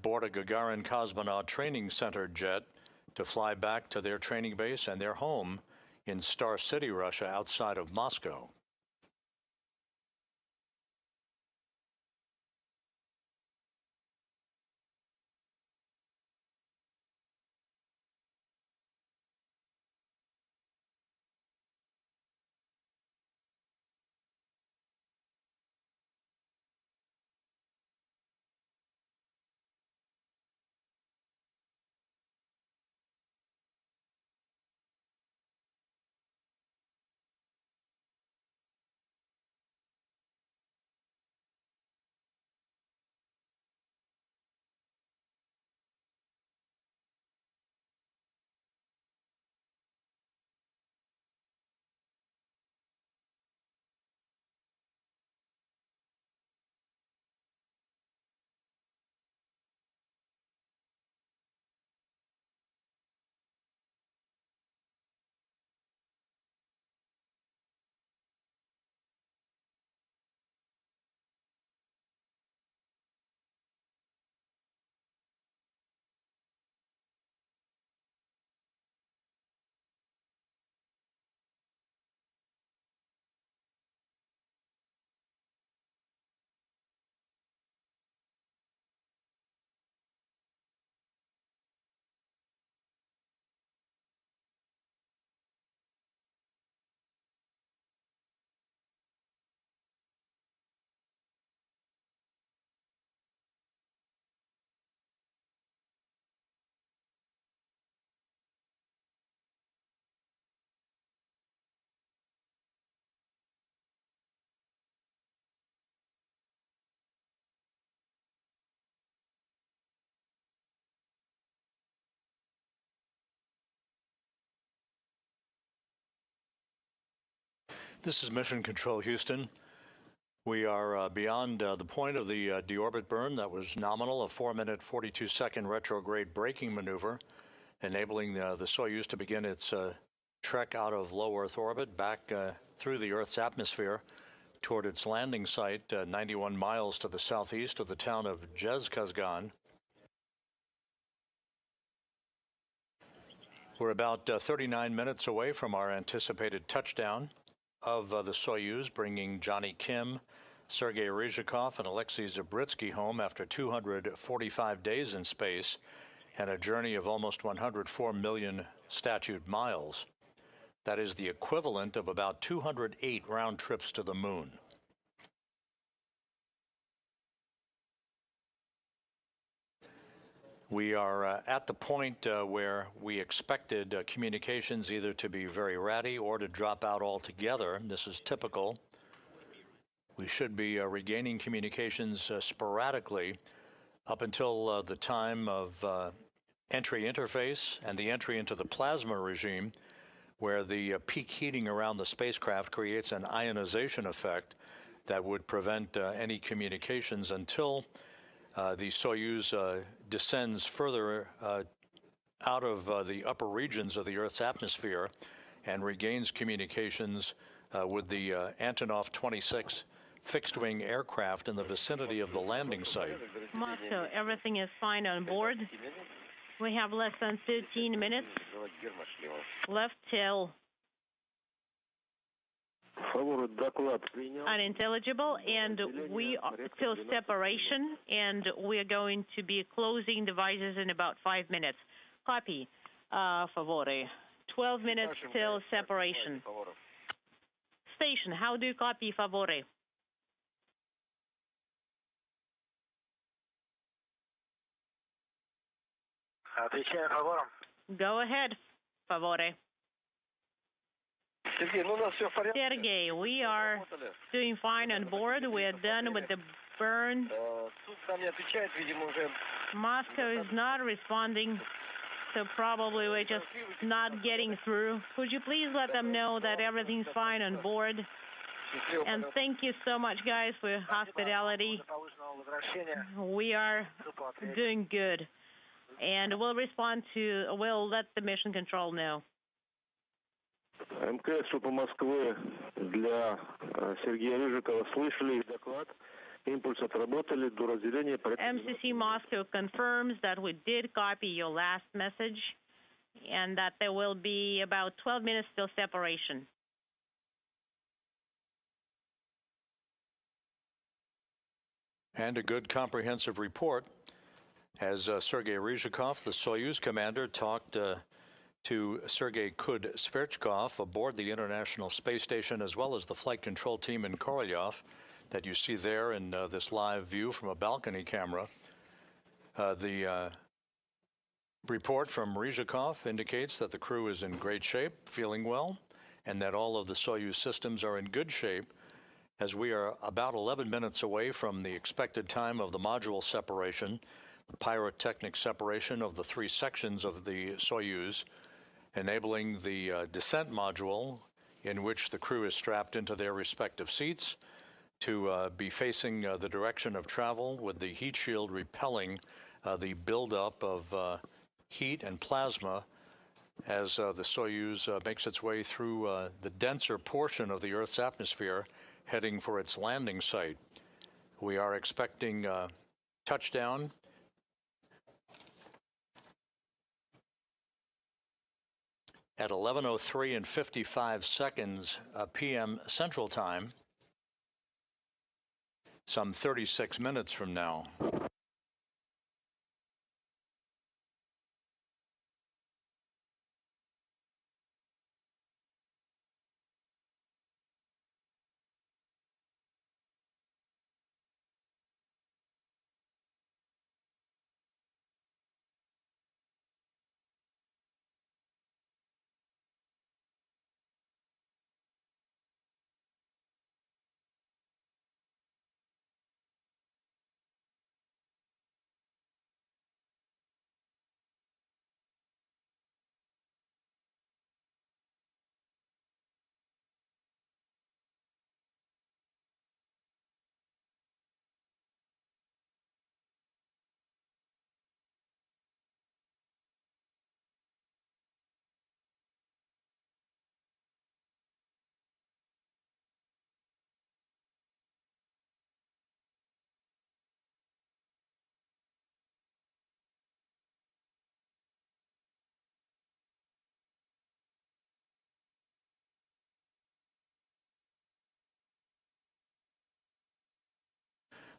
board a Gagarin Cosmonaut Training Center jet to fly back to their training base and their home in Star City, Russia, outside of Moscow. This is Mission Control Houston. We are beyond the point of the deorbit burn that was nominal, a 4-minute, 42-second retrograde braking maneuver, enabling the Soyuz to begin its trek out of low Earth orbit back through the Earth's atmosphere toward its landing site 91 miles to the southeast of the town of Zhezkazgan. We're about 39 minutes away from our anticipated touchdown of the Soyuz, bringing Johnny Kim, Sergei Ryzhikov, and Alexei Zabritsky home after 245 days in space and a journey of almost 104 million statute miles. That is the equivalent of about 208 round trips to the moon. We are at the point where we expected communications either to be very ratty or to drop out altogether. This is typical. We should be regaining communications sporadically up until the time of entry interface and the entry into the plasma regime, where the peak heating around the spacecraft creates an ionization effect that would prevent any communications until the Soyuz descends further out of the upper regions of the Earth's atmosphere and regains communications with the Antonov 26 fixed-wing aircraft in the vicinity of the landing site. Moscow, everything is fine on board. We have less than 13 minutes left till unintelligible, and we are till separation, and we're going to be closing devices in about 5 minutes. Copy, favore. 12 minutes till separation. Station, how do you copy, favore? Go ahead, favore. Sergey, we are doing fine on board. We're done with the burn. Moscow is not responding, so probably we're just not getting through. Could you please let them know that everything's fine on board? And thank you so much, guys, for your hospitality. We are doing good. And we'll let the mission control know. МКС УП Москвы для Сергея Рыжикова слышали их доклад. Импульсы отработали до разделения. MCC Moscow confirms that we did copy your last message and that there will be about 12 minutes till separation. And a good comprehensive report as Sergei Ryzhikov, the Soyuz commander, talked to Sergei Kud-Sverchkov aboard the International Space Station, as well as the flight control team in Korolyov that you see there in this live view from a balcony camera. The report from Ryzhikov indicates that the crew is in great shape, feeling well, and that all of the Soyuz systems are in good shape, as we are about 11 minutes away from the expected time of the module separation, the pyrotechnic separation of the 3 sections of the Soyuz, enabling the descent module, in which the crew is strapped into their respective seats, to be facing the direction of travel, with the heat shield repelling the buildup of heat and plasma as the Soyuz makes its way through the denser portion of the Earth's atmosphere, heading for its landing site. We are expecting touchdown at 11:03 and 55 seconds p.m. Central Time, some 36 minutes from now.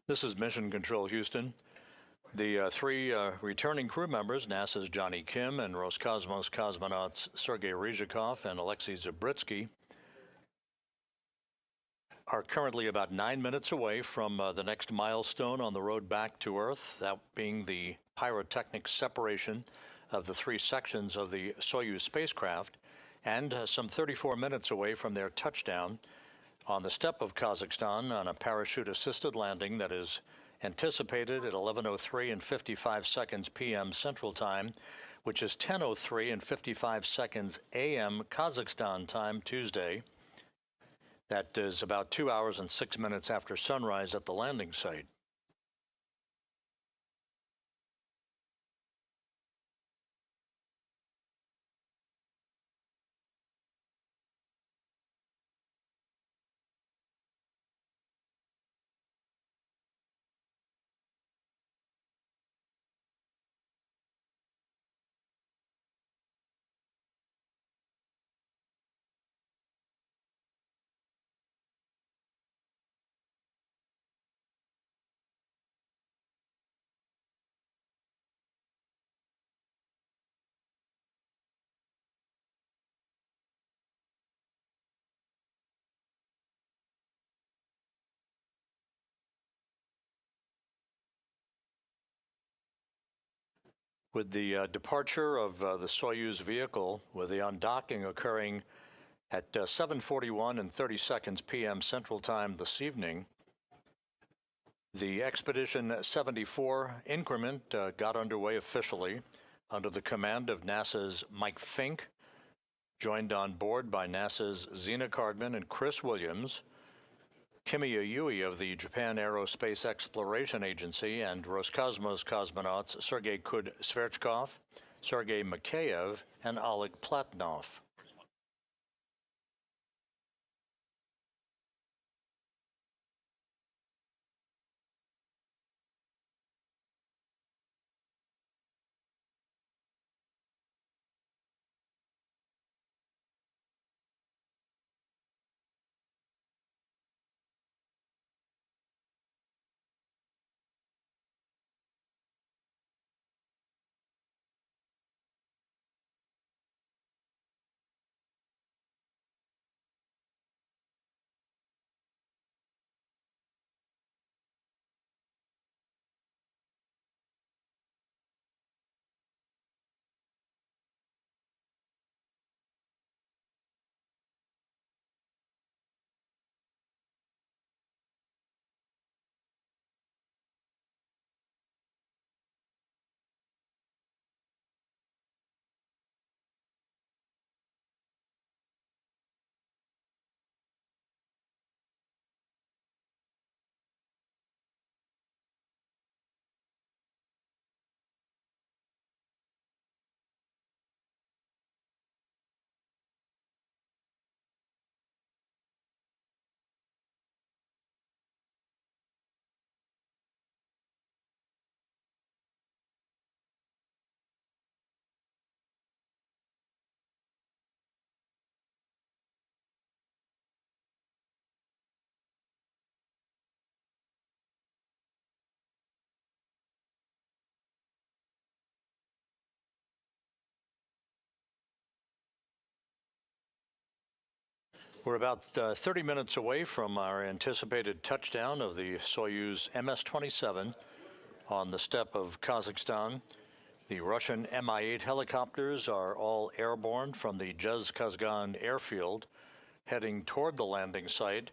This is Mission Control Houston. The three returning crew members, NASA's Johnny Kim and Roscosmos cosmonauts Sergei Ryzhikov and Alexei Zabritsky, are currently about 9 minutes away from the next milestone on the road back to Earth, that being the pyrotechnic separation of the three sections of the Soyuz spacecraft, and some 34 minutes away from their touchdown on the steppe of Kazakhstan on a parachute-assisted landing that is anticipated at 11:03 and 55 seconds p.m. Central Time, which is 10:03 and 55 seconds a.m. Kazakhstan time Tuesday. That is about 2 hours and 6 minutes after sunrise at the landing site. With the departure of the Soyuz vehicle, with the undocking occurring at 7:41 and 30 seconds p.m. Central Time this evening, the Expedition 74 increment got underway officially under the command of NASA's Mike Fink, joined on board by NASA's Zena Cardman and Chris Williams, Kimiya Yui of the Japan Aerospace Exploration Agency, and Roscosmos cosmonauts Sergei Kud-Sverchkov, Sergei Mikheyev, and Oleg Platnov. We're about 30 minutes away from our anticipated touchdown of the Soyuz MS-27 on the steppe of Kazakhstan. The Russian Mi-8 helicopters are all airborne from the Zhezkazgan airfield, heading toward the landing site.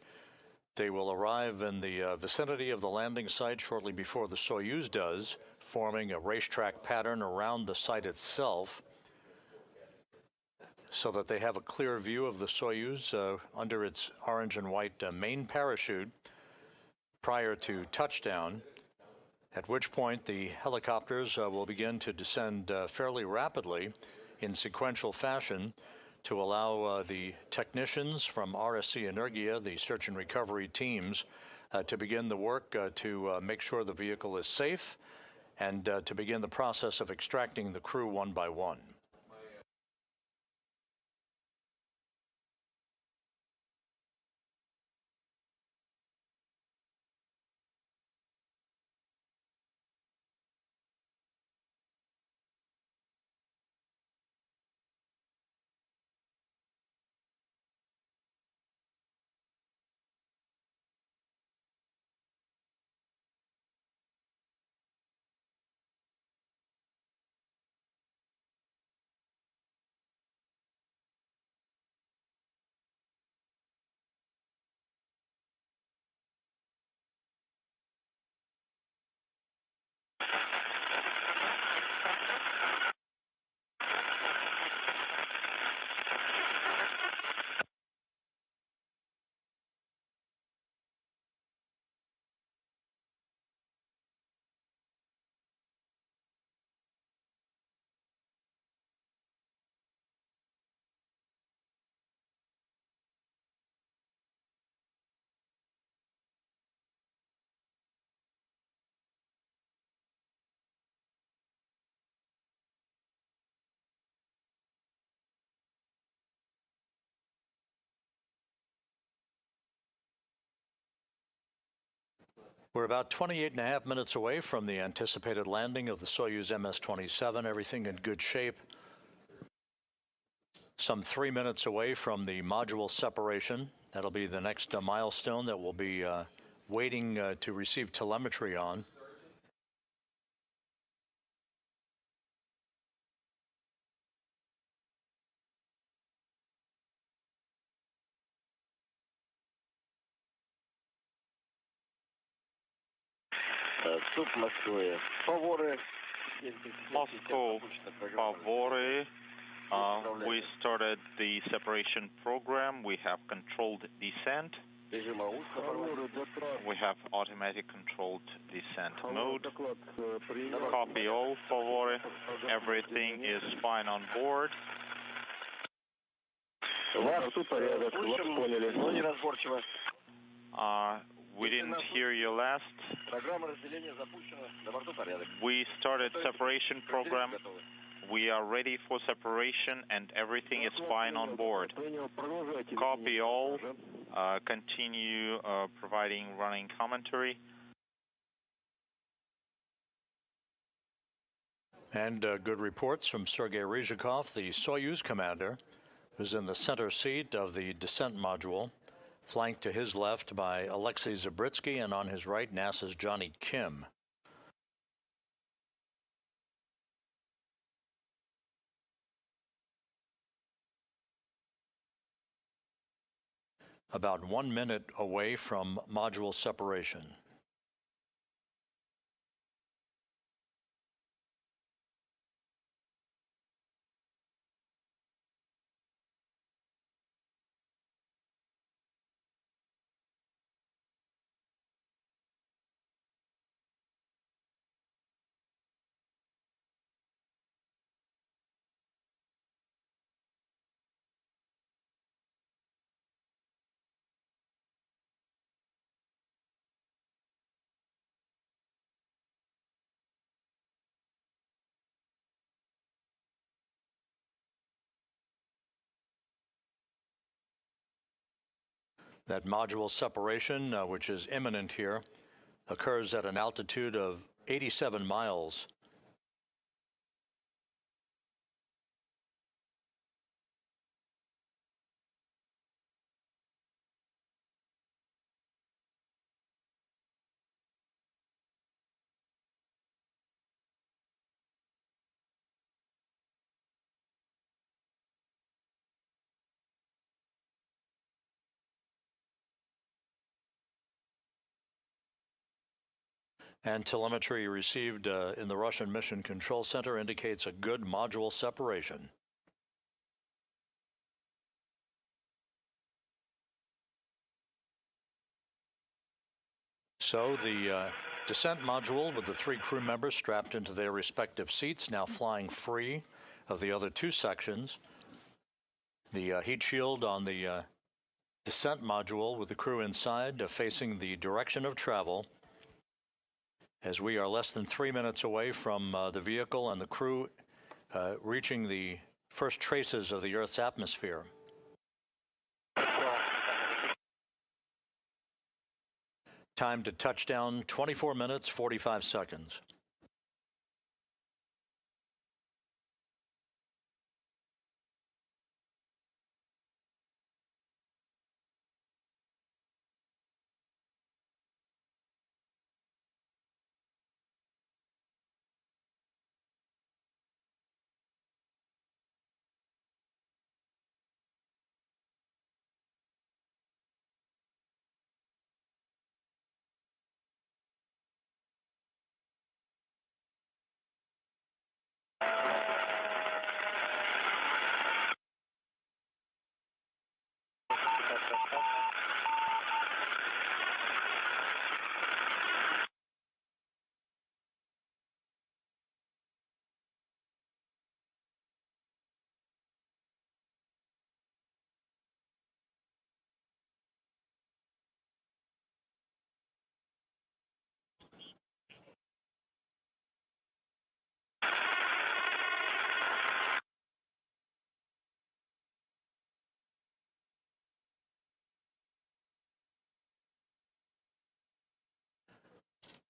They will arrive in the vicinity of the landing site shortly before the Soyuz does, forming a racetrack pattern around the site itself, so that they have a clear view of the Soyuz under its orange and white main parachute prior to touchdown, at which point the helicopters will begin to descend fairly rapidly in sequential fashion to allow the technicians from RSC Energia, the search and recovery teams, to begin the work to make sure the vehicle is safe and to begin the process of extracting the crew one by one. We're about 28.5 minutes away from the anticipated landing of the Soyuz MS-27, everything in good shape. Some 3 minutes away from the module separation. That'll be the next milestone that we'll be waiting to receive telemetry on. Moscow, favore. We started the separation program. We have controlled descent. We have automatic controlled descent mode. Copy all, favore. Everything is fine on board. We didn't hear you last. We started separation program. We are ready for separation and everything is fine on board. Copy all. Continue providing running commentary. And good reports from Sergei Ryzhikov, the Soyuz commander, who's in the center seat of the descent module, flanked to his left by Alexei Zabritsky, and on his right, NASA's Johnny Kim. About 1 minute away from module separation. That module separation, which is imminent here, occurs at an altitude of 87 miles. And telemetry received in the Russian Mission Control Center indicates a good module separation. So the descent module with the 3 crew members strapped into their respective seats, now flying free of the other 2 sections. The heat shield on the descent module with the crew inside facing the direction of travel, as we are less than 3 minutes away from the vehicle and the crew reaching the first traces of the Earth's atmosphere. Time to touchdown, 24 minutes, 45 seconds.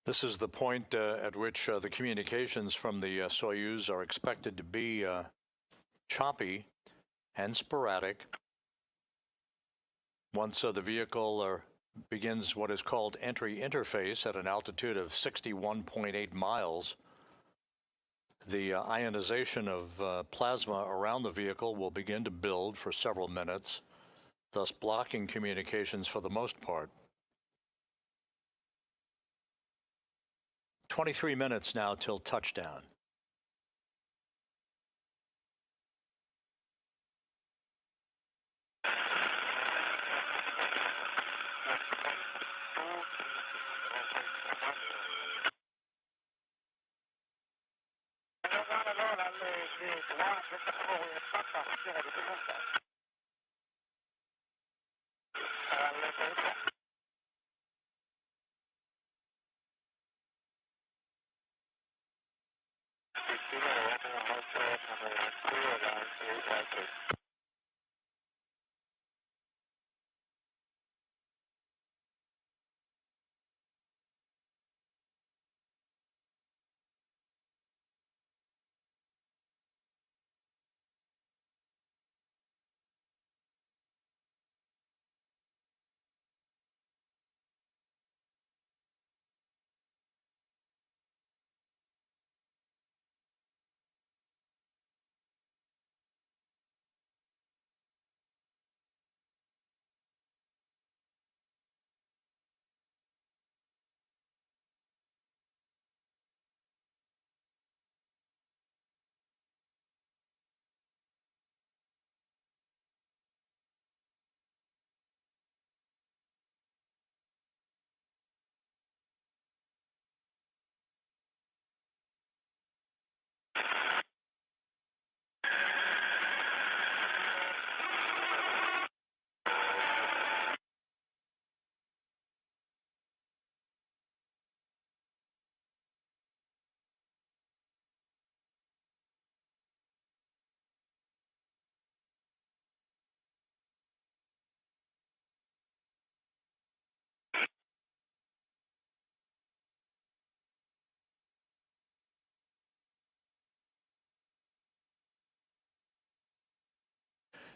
This is the point at which the communications from the Soyuz are expected to be choppy and sporadic. Once the vehicle begins what is called entry interface at an altitude of 61.8 miles, the ionization of plasma around the vehicle will begin to build for several minutes, thus blocking communications for the most part. 23 minutes now till touchdown.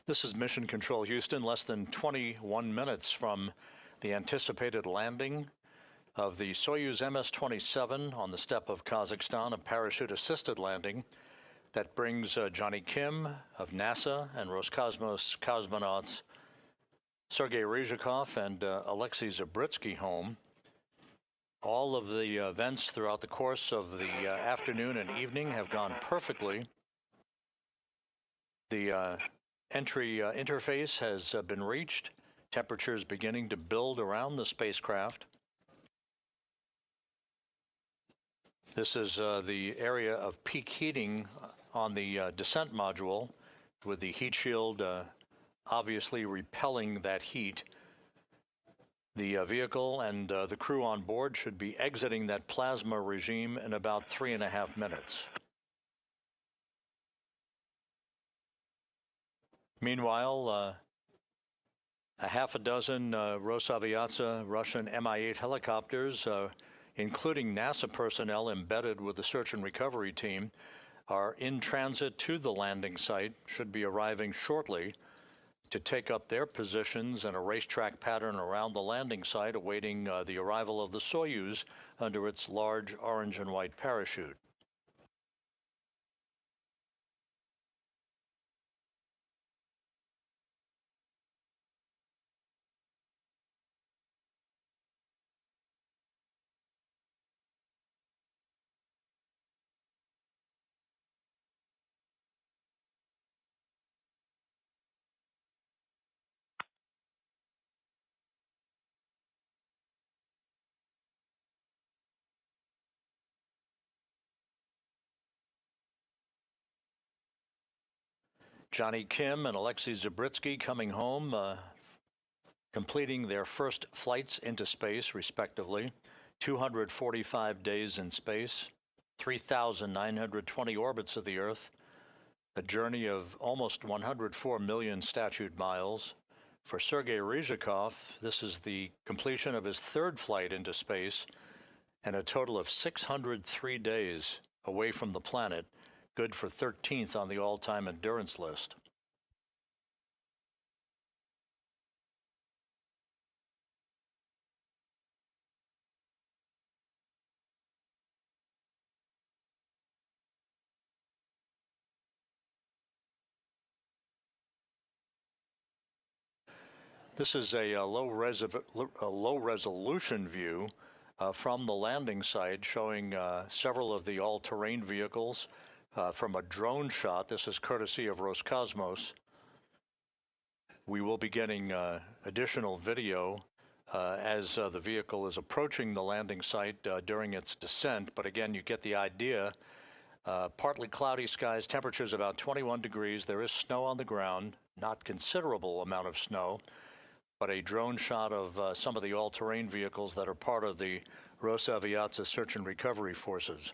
This is Mission Control Houston, less than 21 minutes from the anticipated landing of the Soyuz MS-27 on the steppe of Kazakhstan, a parachute-assisted landing that brings Johnny Kim of NASA and Roscosmos cosmonauts Sergei Ryzhikov and Alexei Zabritsky home. All of the events throughout the course of the afternoon and evening have gone perfectly. The entry interface has been reached. Temperatures beginning to build around the spacecraft. This is the area of peak heating on the descent module, with the heat shield obviously repelling that heat. The vehicle and the crew on board should be exiting that plasma regime in about 3.5 minutes. Meanwhile, a half a dozen Rosaviatsa Russian Mi-8 helicopters, including NASA personnel embedded with the search and recovery team, are in transit to the landing site, should be arriving shortly to take up their positions in a racetrack pattern around the landing site, awaiting the arrival of the Soyuz under its large orange and white parachute. Johnny Kim and Alexei Zabritsky coming home, completing their first flights into space, respectively. 245 days in space, 3,920 orbits of the Earth, a journey of almost 104 million statute miles. For Sergei Ryzhikov, this is the completion of his third flight into space and a total of 603 days away from the planet, good for 13th on the all-time endurance list. This is a low resolution view from the landing site, showing several of the all-terrain vehicles from a drone shot. This is courtesy of Roscosmos. We will be getting additional video as the vehicle is approaching the landing site during its descent. But again, you get the idea. Partly cloudy skies, temperatures about 21 degrees. There is snow on the ground, not considerable amount of snow, but a drone shot of some of the all-terrain vehicles that are part of the Rosaviatsa search and recovery forces.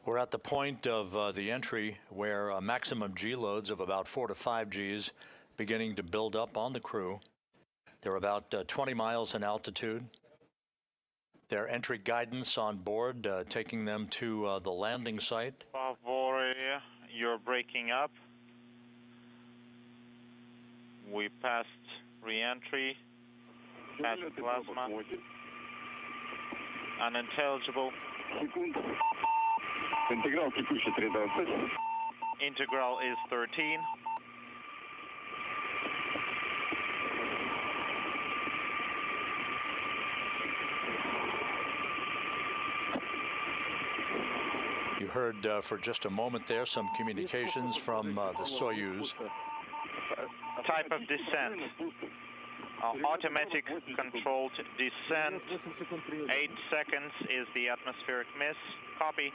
We're at the point of the entry where maximum G loads of about 4 to 5 Gs beginning to build up on the crew. They're about 20 miles in altitude. Their entry guidance on board taking them to the landing site. Favore, you're breaking up. We passed reentry, passed plasma, unintelligible. Интеграл текущий 13. Integral is 13. You heard for just a moment there some communications from the Soyuz. Type of descent. Automatic controlled descent. 8 seconds is the atmospheric miss. Copy.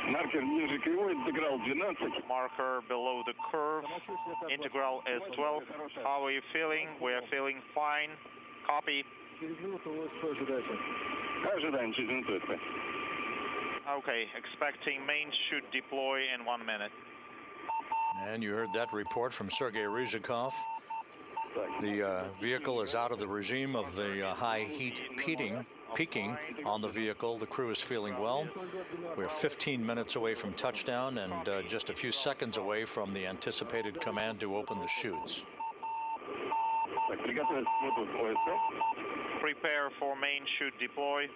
Маркер ниже кривой, интеграл 12. Marker below the curve. Integral is 12. How are you feeling? We are feeling fine. Copy. Ожидаем через минуту. Okay, expecting main should deploy in 1 minute. And you heard that report from Sergei Ryzhikov. The vehicle is out of the regime of the high heat peaking on the vehicle. The crew is feeling well. We're 15 minutes away from touchdown and just a few seconds away from the anticipated command to open the chutes. Prepare for main chute deploy.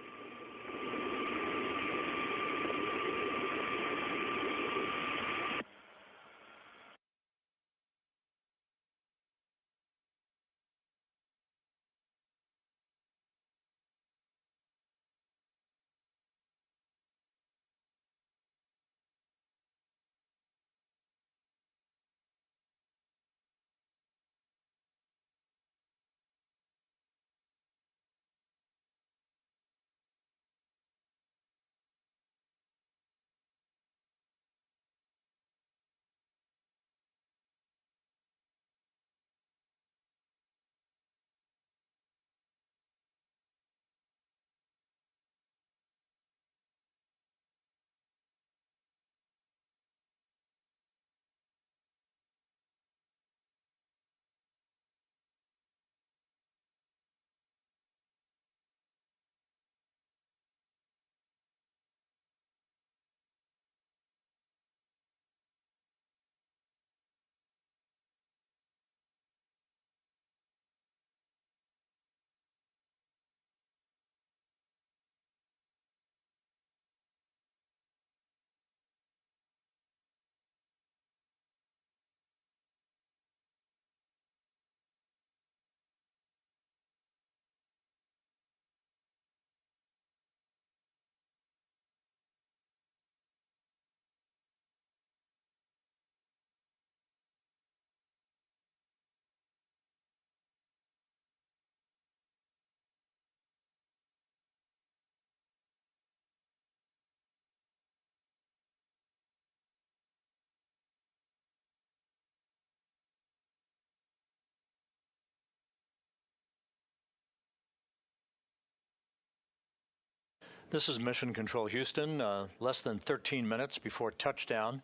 This is Mission Control Houston, less than 13 minutes before touchdown.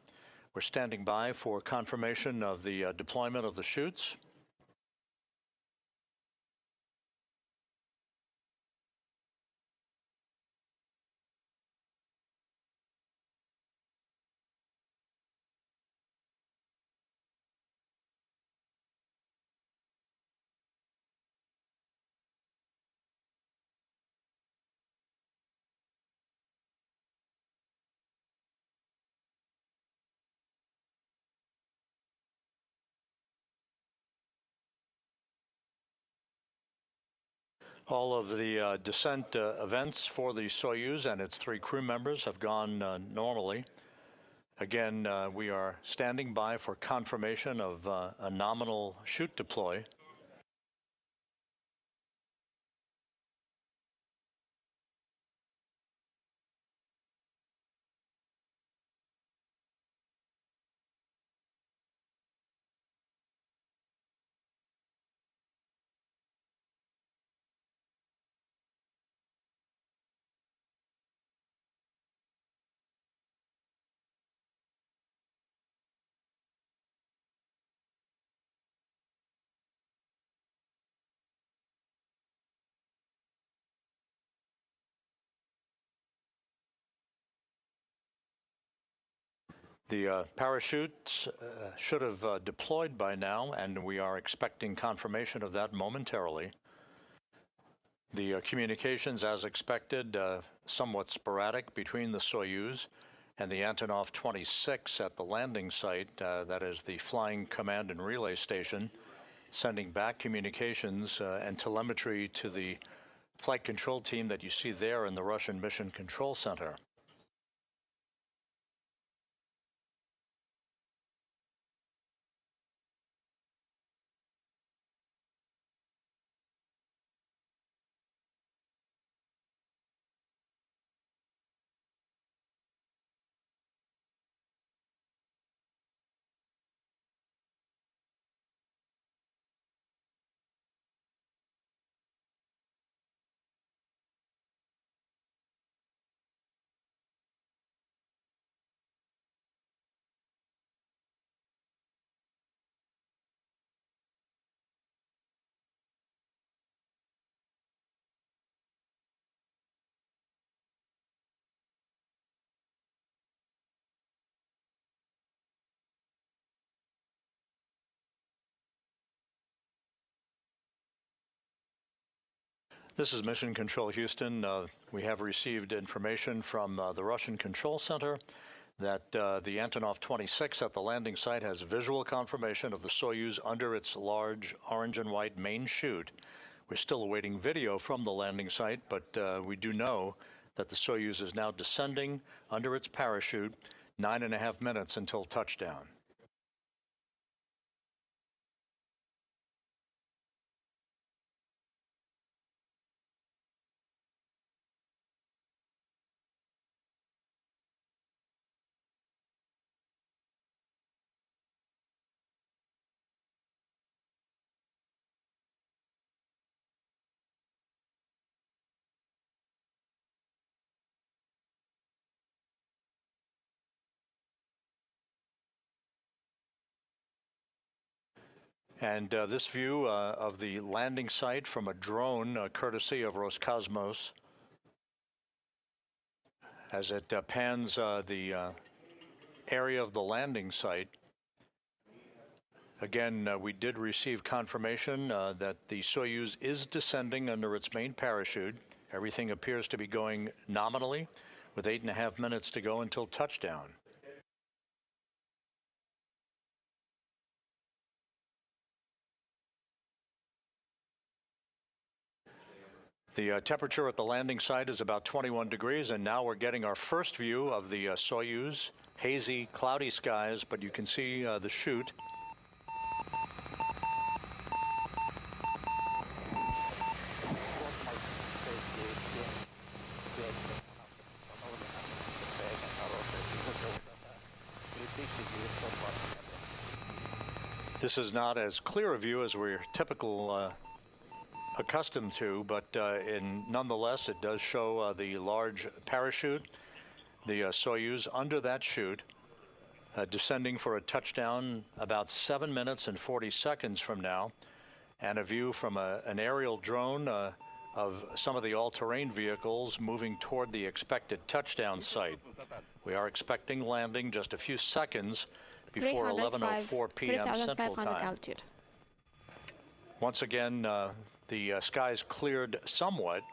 We're standing by for confirmation of the deployment of the chutes. All of the descent events for the Soyuz and its 3 crew members have gone normally. Again, we are standing by for confirmation of a nominal chute deploy. The parachutes should have deployed by now, and we are expecting confirmation of that momentarily. The communications, as expected, somewhat sporadic between the Soyuz and the Antonov 26 at the landing site, that is the Flying Command and Relay Station, sending back communications and telemetry to the flight control team that you see there in the Russian Mission Control Center. This is Mission Control Houston. We have received information from the Russian Control Center that the Antonov 26 at the landing site has visual confirmation of the Soyuz under its large orange and white main chute. We're still awaiting video from the landing site, but we do know that the Soyuz is now descending under its parachute, 9.5 minutes until touchdown. And this view of the landing site from a drone, courtesy of Roscosmos, as it pans the area of the landing site. Again, we did receive confirmation that the Soyuz is descending under its main parachute. Everything appears to be going nominally, with 8.5 minutes to go until touchdown. The temperature at the landing site is about 21 degrees, and now we're getting our first view of the Soyuz. Hazy, cloudy skies, but you can see the chute. This is not as clear a view as we're typical accustomed to, but nonetheless, it does show the large parachute, the Soyuz under that chute, descending for a touchdown about 7 minutes and 40 seconds from now, and a view from an aerial drone of some of the all-terrain vehicles moving toward the expected touchdown site. We are expecting landing just a few seconds before 11:04 p.m. Central Time. Altitude. Once again, the skies cleared somewhat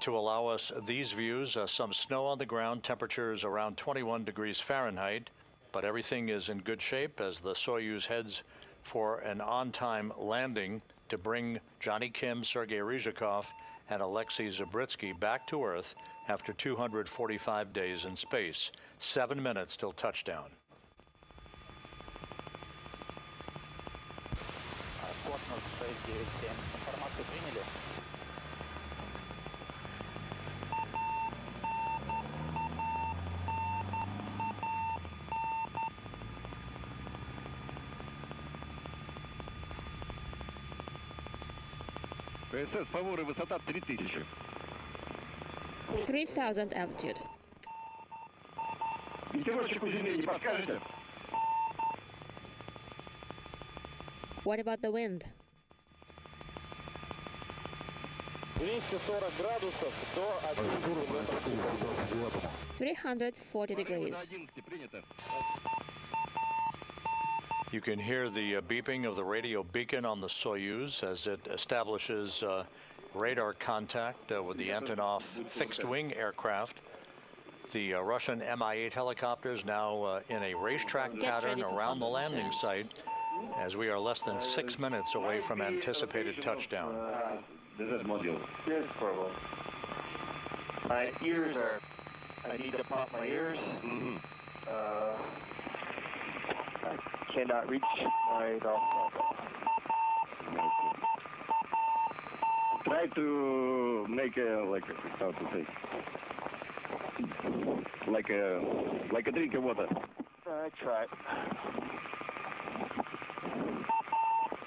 to allow us these views. Some snow on the ground, temperatures around 21 degrees Fahrenheit, but everything is in good shape as the Soyuz heads for an on-time landing to bring Johnny Kim, Sergei Ryzhikov, and Alexei Zabritsky back to Earth after 245 days in space. 7 minutes till touchdown. ПСС, фаворы, высота 3000. 3000 altitude. Ветерочек у земли не подскажете? What about the wind? 240 градусов до 340 degrees. 11 принято. You can hear the beeping of the radio beacon on the Soyuz as it establishes radar contact with the Antonov fixed-wing aircraft. The Russian Mi-8 helicopters now in a racetrack pattern around the landing site as we are less than 6 minutes away from anticipated touchdown. This is module. Yes, problem. My ears are... I need to pop my ears. I cannot reach my... Try to make a, like, how to say, like a drink of water. I tried.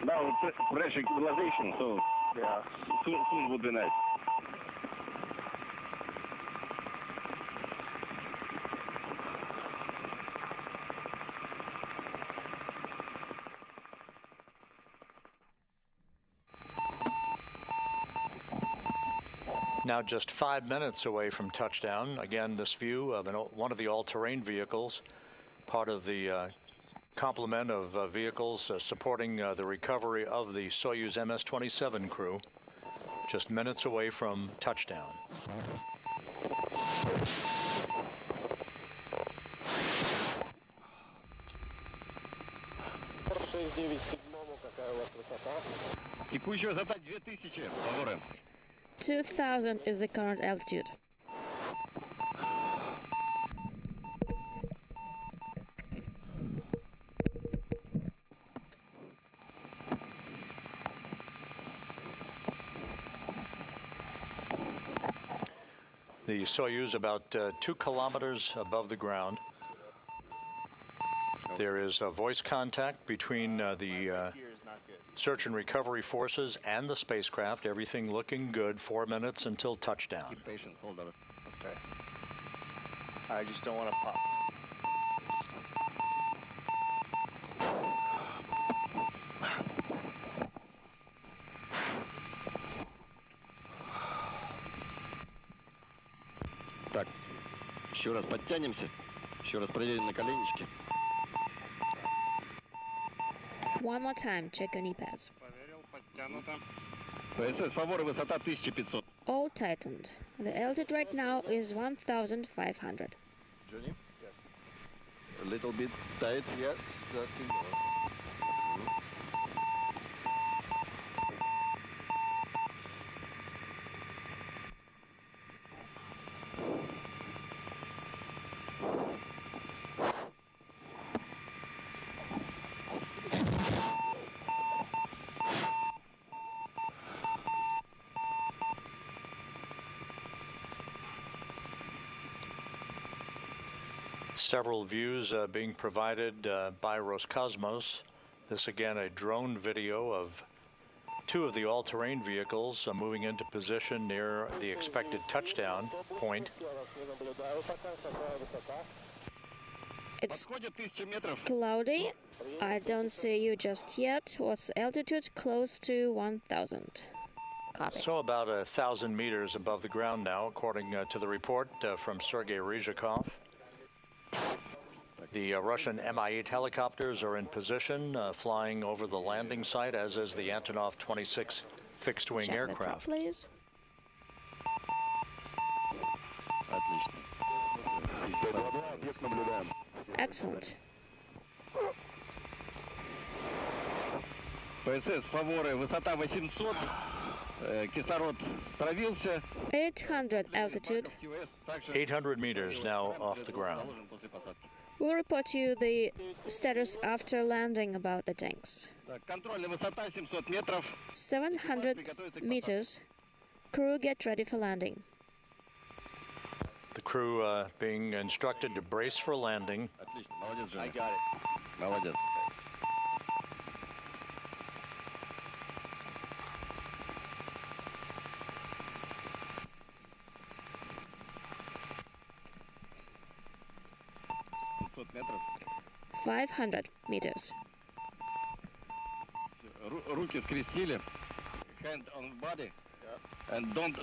Now pressure equalization, so Yeah. soon would be nice. Now just 5 minutes away from touchdown. Again, this view of one of the all-terrain vehicles, part of the complement of vehicles supporting the recovery of the Soyuz MS-27 crew, just minutes away from touchdown. Текущая высота 2000, фаворы. 2000 is the current altitude. The Soyuz about 2 kilometers above the ground. There is a voice contact between the search and recovery forces and the spacecraft. Everything looking good. 4 minutes until touchdown. Keep patient, hold on. Okay. I just don't want to pop. Так, еще раз подтянемся. Еще раз проверим на коленечки. One more time, check your knee pads. Проверил, подтянуто. ПСС, фаворы, высота 1500. All tightened. The altitude right now is 1500. Johnny? Yes. A little bit tight. Yes, that's enough. Several views being provided by Roscosmos. This again a drone video of Two of the all-terrain vehicles are moving into position near the expected touchdown point. It's cloudy. I don't see you just yet. What's the altitude? Close to 1,000. Copy. So about 1,000 meters above the ground now, according to the report from Sergei Ryzhikov. The Russian Mi-8 helicopters are in position, flying over the landing site, as is the Antonov 26 fixed-wing aircraft. Check the prop, please. Excellent. ПСС, фаворы, высота 800, кислород стравился. 800 altitude. 800 meters now off the ground. We'll report to you the status after landing about the tanks. Контрольная высота 700 метров. 700 meters. Crew, get ready for landing. The crew being instructed to brace for landing. Отлично, молодец, Женя. I got it. Молодец. метров. 500 meters. Руки скрестили. Hand on body. And don't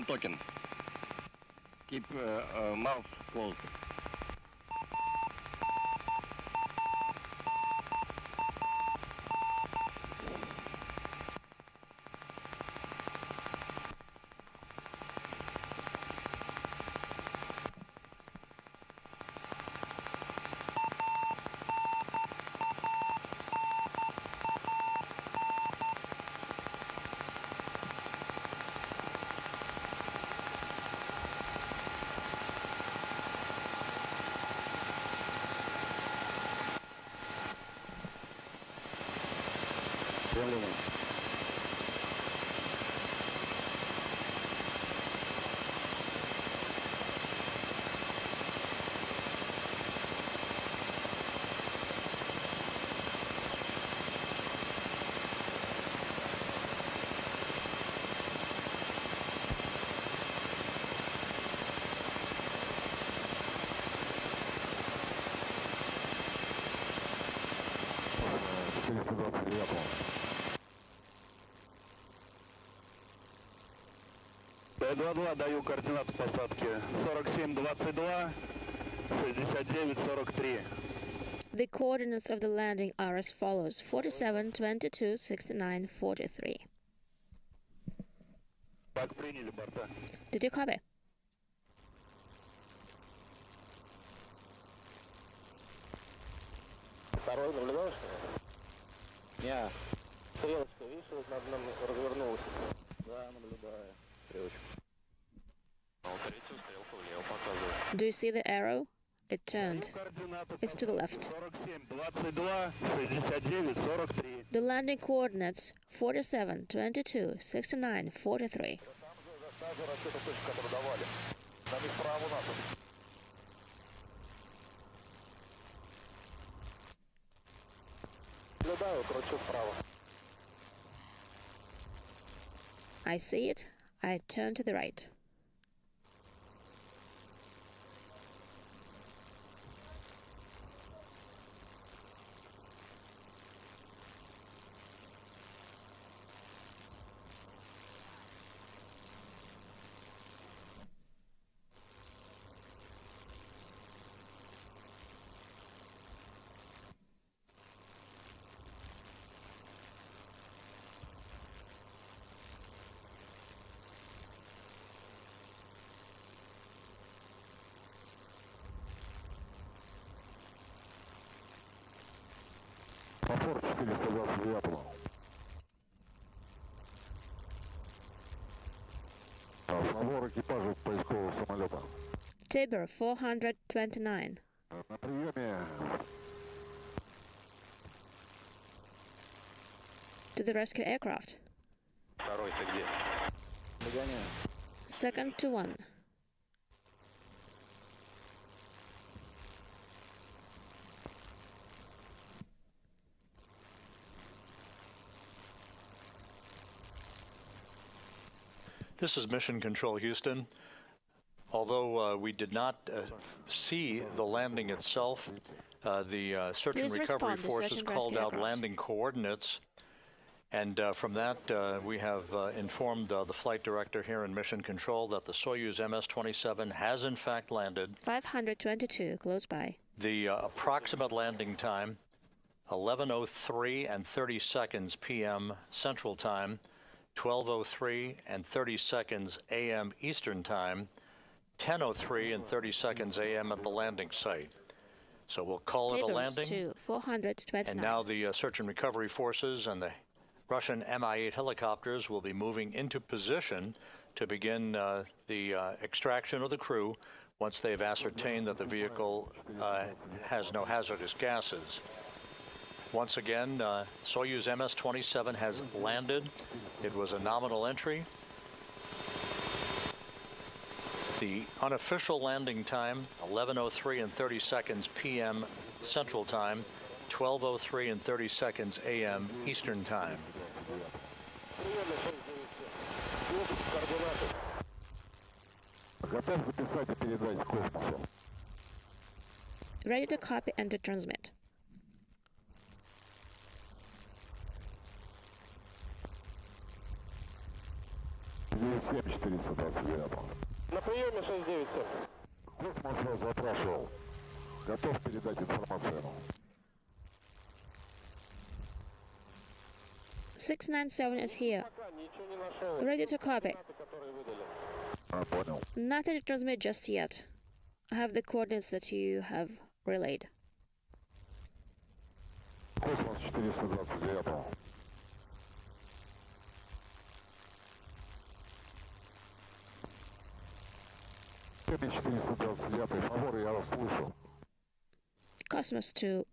talking. Keep mouth closed. Т-22, даю координаты посадки 47-22, 69-43. The coordinates of the landing are as follows: 47, 22, 69, 43. Так, приняли борта. Did you copy? Второй наблюдаешь? Не. Стрелочка, видишь, над нами развернулась. Да, наблюдаю. Стрелочка. Do you see the arrow? It turned. It's to the left. The landing coordinates 47, 22, 69, 43. I see it. I turn to the right. Повтор 429. Повтор экипажу поискового самолета. Tabor 429. На приеме. To the rescue aircraft. Второй-то где? Догоняю. Second to one. This is Mission Control Houston. Although we did not see the landing itself, the search and recovery forces called out landing coordinates. And from that, we have informed the flight director here in Mission Control that the Soyuz MS-27 has in fact landed. 522, close by. The approximate landing time, 11:03 and 30 seconds p.m. Central Time, 12:03 and 30 seconds a.m. Eastern Time, 10:03 and 30 seconds a.m. at the landing site. So we'll call it a landing. To 429. And now the search and recovery forces and the Russian Mi-8 helicopters will be moving into position to begin the extraction of the crew once they've ascertained that the vehicle has no hazardous gases. Once again, Soyuz MS-27 has landed. It was a nominal entry. The unofficial landing time, 11:03 and 30 seconds p.m. Central Time, 12:03 and 30 seconds a.m. Eastern Time. Ready to copy and to transmit. На приеме 697. Космос вас запрашивал. Готов передать информацию. 697 is here. Ready to copy. Понял. Nothing to transmit just yet. I have the coordinates that you have relayed. Космос 429. Cosmos to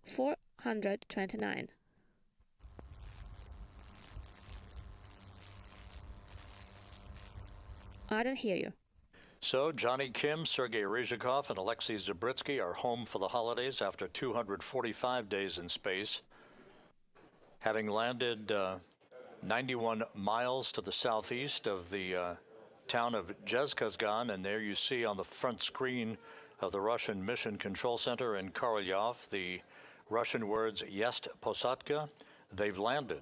429. I don't hear you. So Johnny Kim, Sergei Ryzhikov, and Alexei Zabritsky are home for the holidays after 245 days in space, having landed 91 miles to the southeast of the town of Zhezkazgan, and there you see on the front screen of the Russian Mission Control Center in Korolyov the Russian words Jest Posadka. They've landed.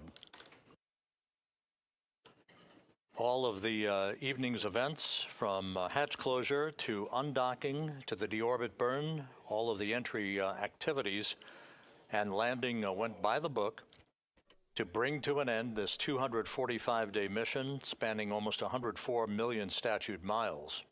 All of the evening's events, from hatch closure to undocking to the deorbit burn, all of the entry activities and landing went by the book to bring to an end this 245-day mission spanning almost 104 million statute miles.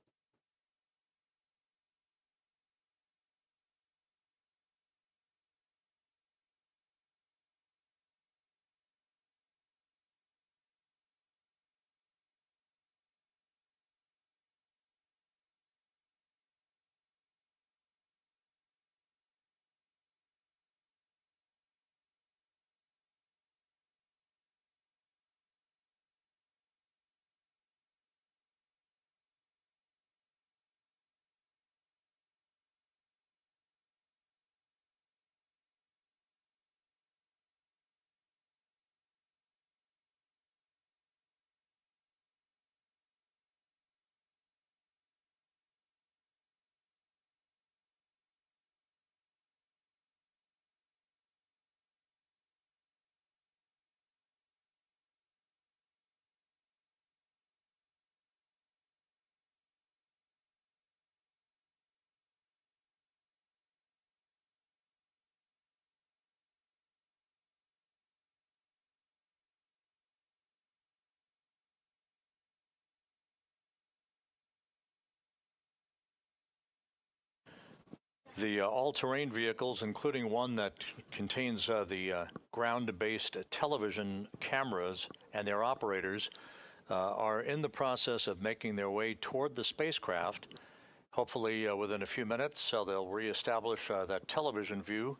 The all-terrain vehicles, including one that contains the ground-based television cameras and their operators, are in the process of making their way toward the spacecraft. Hopefully within a few minutes, so they'll reestablish that television view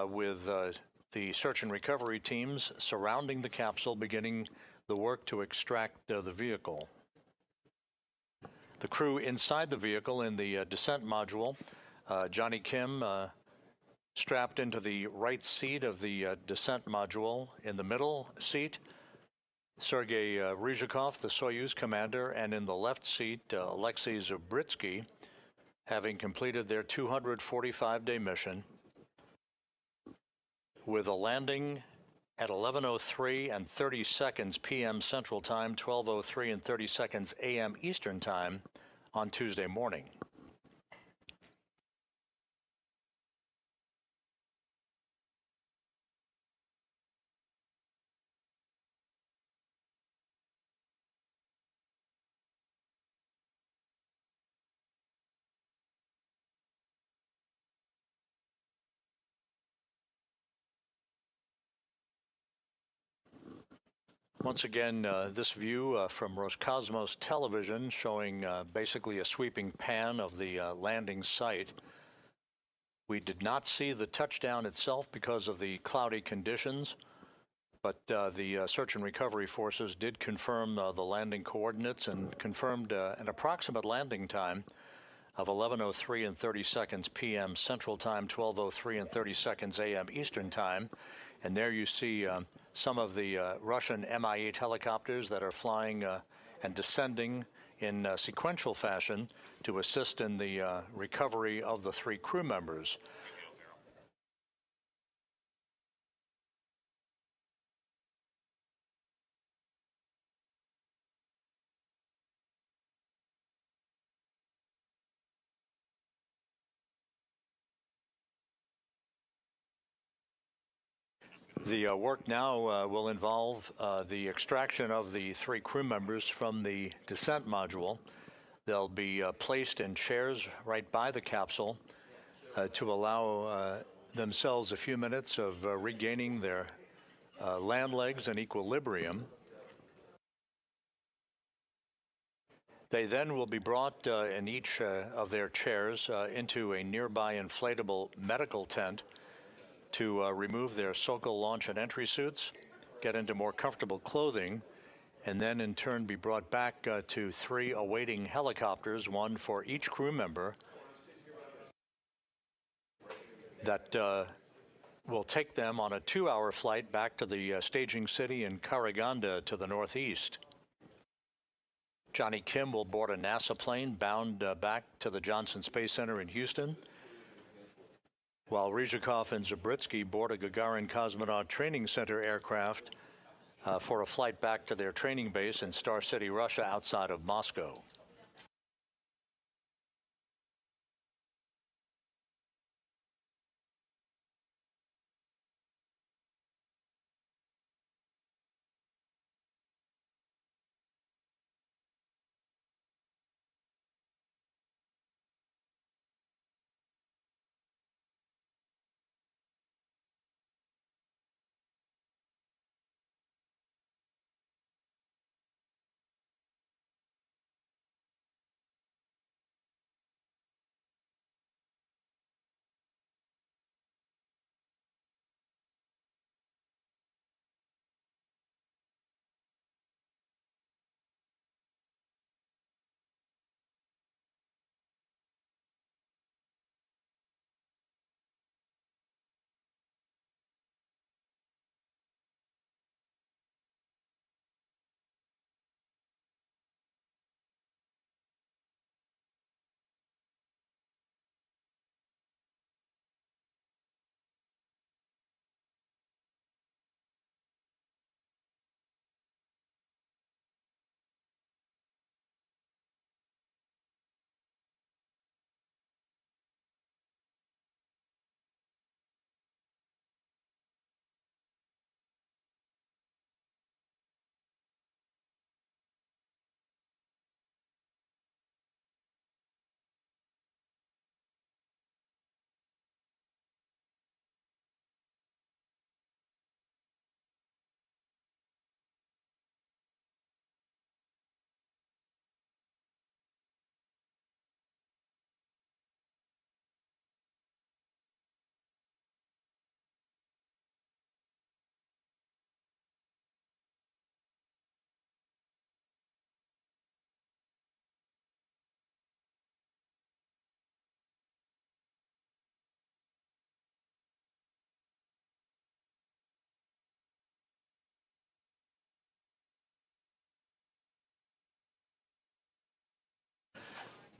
with the search and recovery teams surrounding the capsule, beginning the work to extract the vehicle. The crew inside the vehicle in the descent module, Johnny Kim strapped into the right seat of the descent module. In the middle seat, Sergei Ryzhikov, the Soyuz commander, and in the left seat, Alexei Zubritsky, having completed their 245-day mission with a landing at 11:03 and 30 seconds p.m. Central Time, 12:03 and 30 seconds a.m. Eastern Time on Tuesday morning. Once again, this view from Roscosmos television showing basically a sweeping pan of the landing site. We did not see the touchdown itself because of the cloudy conditions, but the search and recovery forces did confirm the landing coordinates and confirmed an approximate landing time of 11:03 and 30 seconds p.m. Central Time, 12:03 and 30 seconds a.m. Eastern Time. And there you see some of the Russian Mi-8 helicopters that are flying and descending in sequential fashion to assist in the recovery of the 3 crew members. The work now will involve the extraction of the 3 crew members from the descent module. They'll be placed in chairs right by the capsule to allow themselves a few minutes of regaining their land legs and equilibrium. They then will be brought in each of their chairs into a nearby inflatable medical tent to remove their Sokol launch and entry suits, get into more comfortable clothing, and then in turn be brought back to 3 awaiting helicopters, 1 for each crew member, that will take them on a 2-hour flight back to the staging city in Karaganda to the northeast. Johnny Kim will board a NASA plane bound back to the Johnson Space Center in Houston, while Ryzhikov and Zubritsky board a Gagarin Cosmonaut Training Center aircraft for a flight back to their training base in Star City, Russia, outside of Moscow.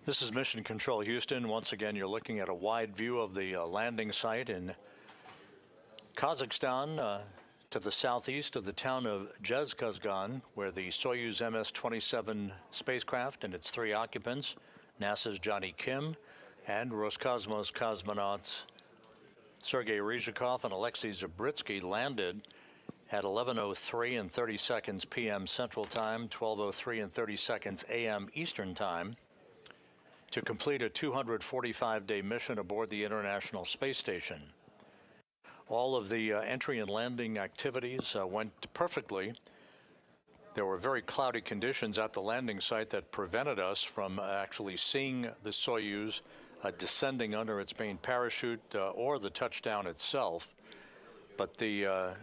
This is Mission Control Houston. Once again, you're looking at a wide view of the landing site in Kazakhstan, to the southeast of the town of Roscosmos, where the Soyuz MS-27 spacecraft and its 3 occupants, NASA's Johnny Kim, and Roscosmos cosmonauts Sergei Ryzhikov and Alexei Zabritsky landed at 11:03 and 30 seconds p.m. Central Time, 12:03 and 30 seconds a.m. Eastern Time, to complete a 245-day mission aboard the International Space Station. All of the entry and landing activities went perfectly. There were very cloudy conditions at the landing site that prevented us from actually seeing the Soyuz descending under its main parachute or the touchdown itself. But the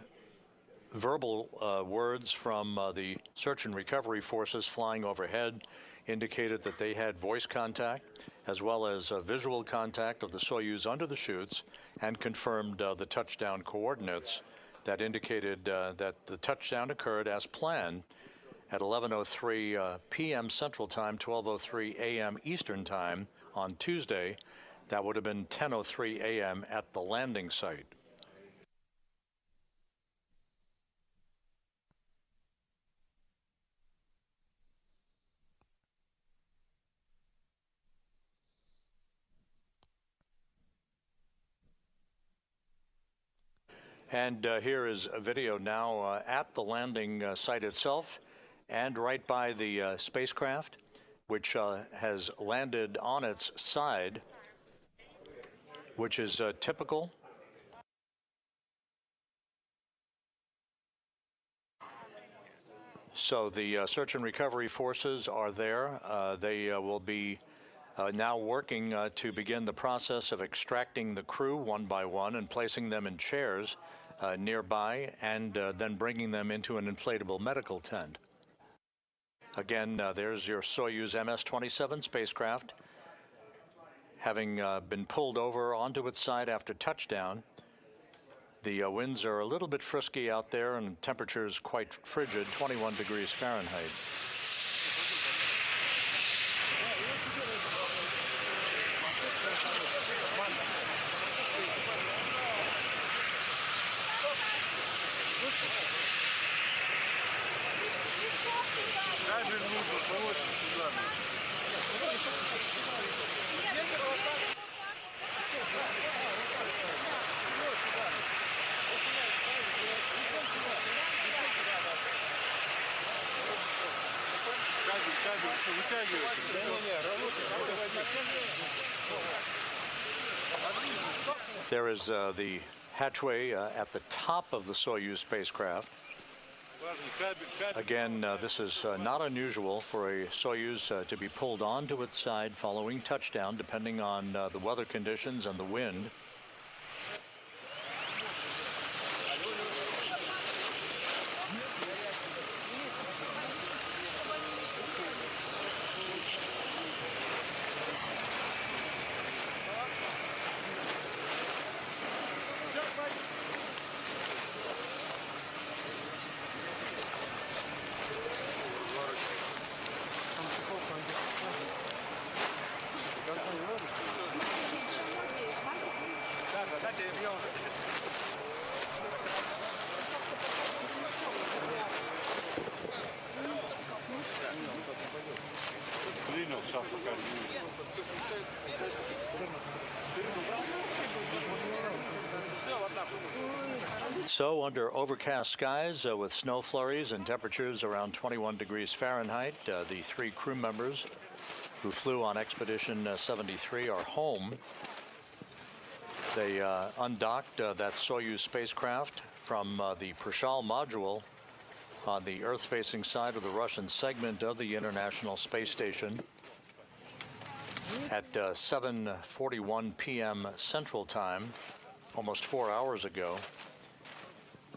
verbal words from the search and recovery forces flying overhead indicated that they had voice contact as well as visual contact of the Soyuz under the chutes, and confirmed the touchdown coordinates that indicated that the touchdown occurred as planned at 11:03 p.m. Central Time, 12:03 a.m. Eastern Time on Tuesday. That would have been 10:03 a.m. at the landing site. And here is a video now at the landing site itself, and right by the spacecraft, which has landed on its side, which is typical. So the search and recovery forces are there. They will be now working to begin the process of extracting the crew one by one and placing them in chairs nearby, and then bringing them into an inflatable medical tent. Again, there's your Soyuz MS-27 spacecraft, having been pulled over onto its side after touchdown. The winds are a little bit frisky out there, and temperatures quite frigid, 21 degrees Fahrenheit. There is the hatchway at the top of the Soyuz spacecraft. Again, this is not unusual for a Soyuz to be pulled onto its side following touchdown, depending on the weather conditions and the wind. So, under overcast skies with snow flurries and temperatures around 21 degrees Fahrenheit, the 3 crew members who flew on Expedition 73 are home. They undocked that Soyuz spacecraft from the Prishal module on the Earth-facing side of the Russian segment of the International Space Station at 7:41 p.m. Central Time, almost 4 hours ago,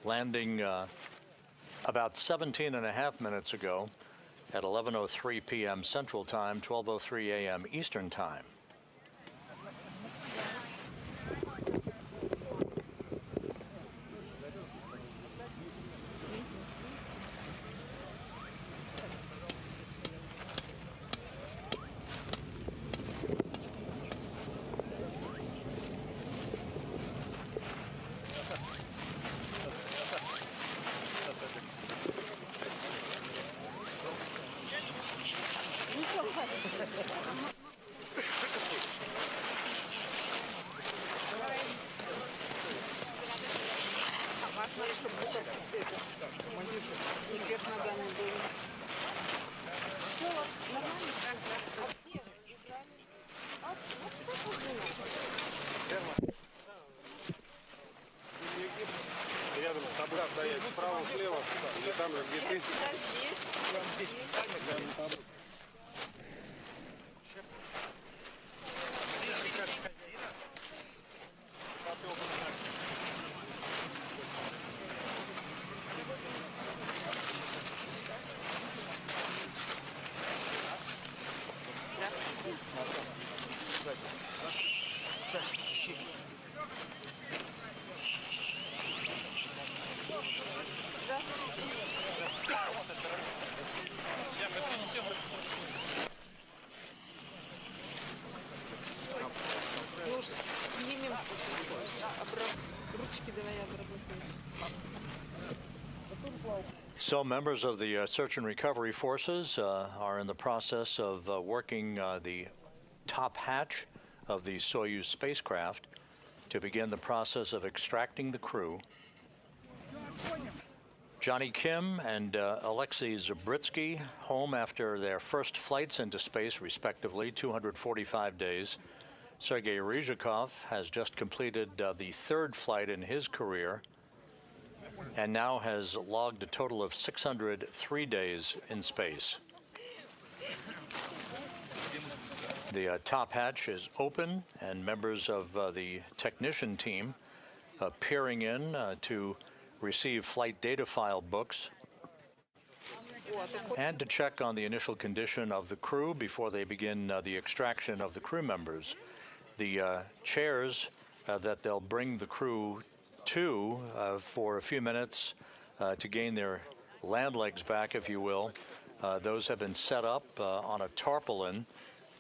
landing about 17.5 minutes ago at 11:03 p.m. Central Time, 12:03 a.m. Eastern Time. So members of the search and recovery forces are in the process of working the top hatch of the Soyuz spacecraft to begin the process of extracting the crew. Johnny Kim and Alexei Zabritsky home after their first flights into space, respectively, 245 days. Sergei Ryzhikov has just completed the third flight in his career and now has logged a total of 603 days in space. The top hatch is open, and members of the technician team peering in to receive flight data file books and to check on the initial condition of the crew before they begin the extraction of the crew members. The chairs that they'll bring the crew to for a few minutes to gain their land legs back, if you will, those have been set up on a tarpaulin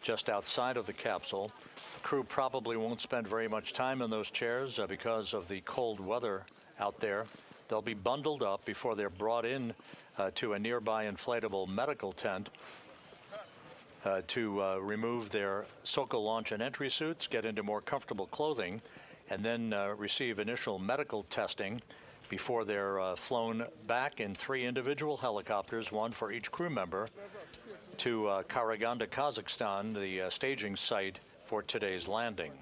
just outside of the capsule. The crew probably won't spend very much time in those chairs because of the cold weather out there. They'll be bundled up before they're brought in to a nearby inflatable medical tent to remove their Sokol launch and entry suits, get into more comfortable clothing, and then receive initial medical testing before they're flown back in 3 individual helicopters, 1 for each crew member, to Karaganda, Kazakhstan, the staging site for today's landing.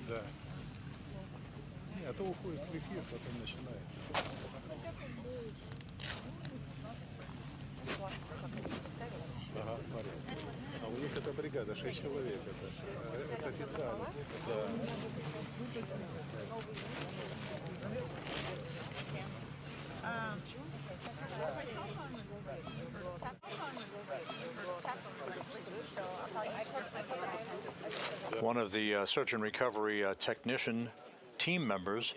Да. Не, а то уходит в эфир, потом начинает. Ага, смотри. А у них эта бригада 6 человек. Это официально. Да. One of the search and recovery technician team members,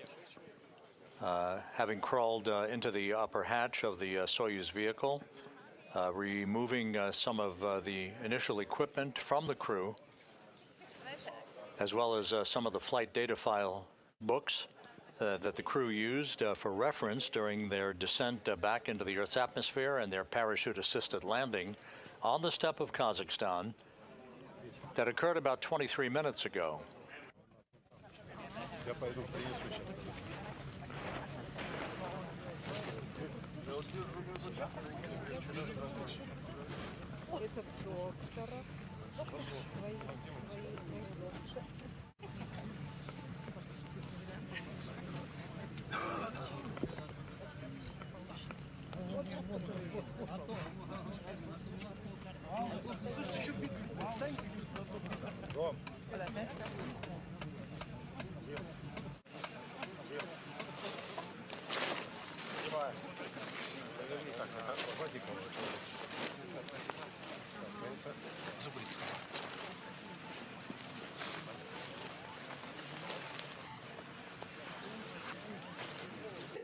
having crawled into the upper hatch of the Soyuz vehicle, removing some of the initial equipment from the crew, as well as some of the flight data file books that the crew used for reference during their descent back into the Earth's atmosphere and their parachute-assisted landing on the steppe of Kazakhstan that occurred about 23 minutes ago.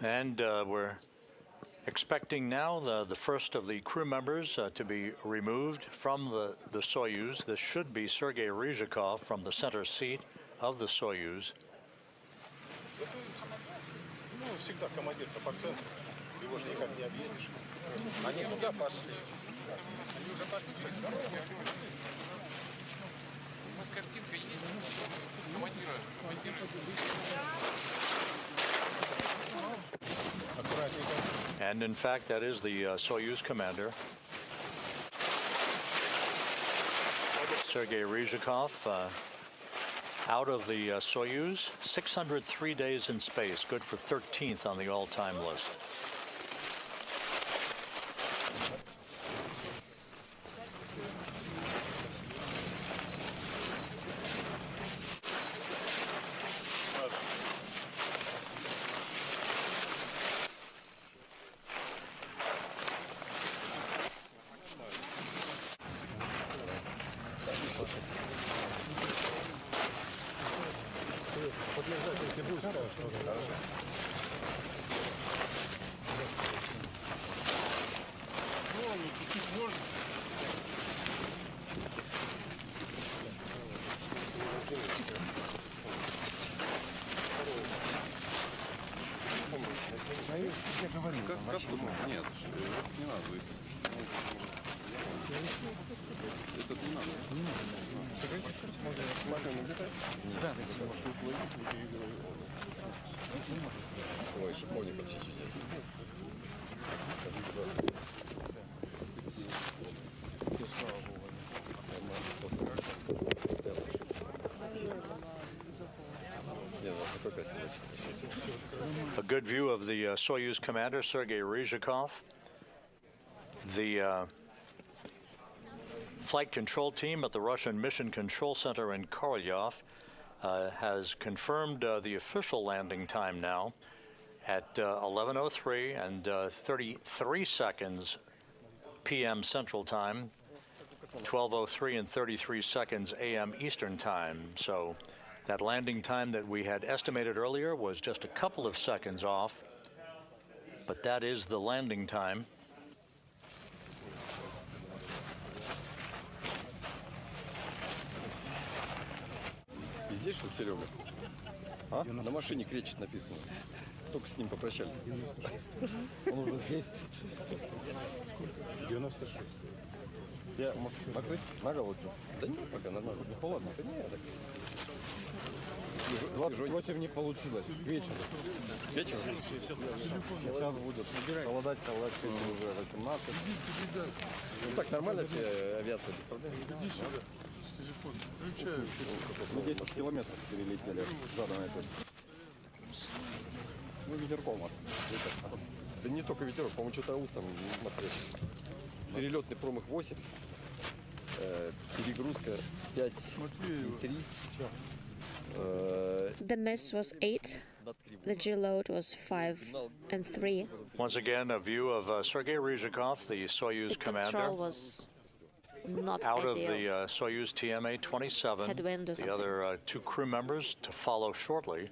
And we're expecting now the first of the crew members to be removed from the Soyuz. This should be Sergei Ryzhikov from the center seat of the Soyuz. And in fact, that is the Soyuz commander, Sergei Ryzhikov, out of the Soyuz, 603 days in space, good for 13th on the all-time list. Нет, не надо. Этот не надо. Ой, шиповник почти чудес. A good view of the Soyuz commander, Sergei Ryzhikov. The flight control team at the Russian Mission Control Center in Korolyov has confirmed the official landing time now at 11:03 and 33 seconds p.m. Central Time, 12:03 and 33 seconds a.m. Eastern Time. So that landing time that we had estimated earlier was just a couple of seconds off, but that is the landing time. Здесь что, Серега? А? На машине кречет написано. Только с ним попрощались. Он уже здесь. 96. Я, может, накрыть на голову? Да нет, пока нормально. Не холодно? Да нет, так... 28 не получилось. К вечеру. Вечером? Сейчас будет холодать уже 18. Ну так, нормально все, авиация без проблем? Мы 10 километров перелетели задом это. Ну, ветерком. Да не только ветерок, по-моему, что-то устом перелетный промах 8, перегрузка 5,3. The miss was 8. The G-load was 5 and 3. Once again, a view of Sergei Ryzhikov, the Soyuz commander. Control was not out ideal. of the Soyuz TMA-27. Headwind or the other two crew members to follow shortly.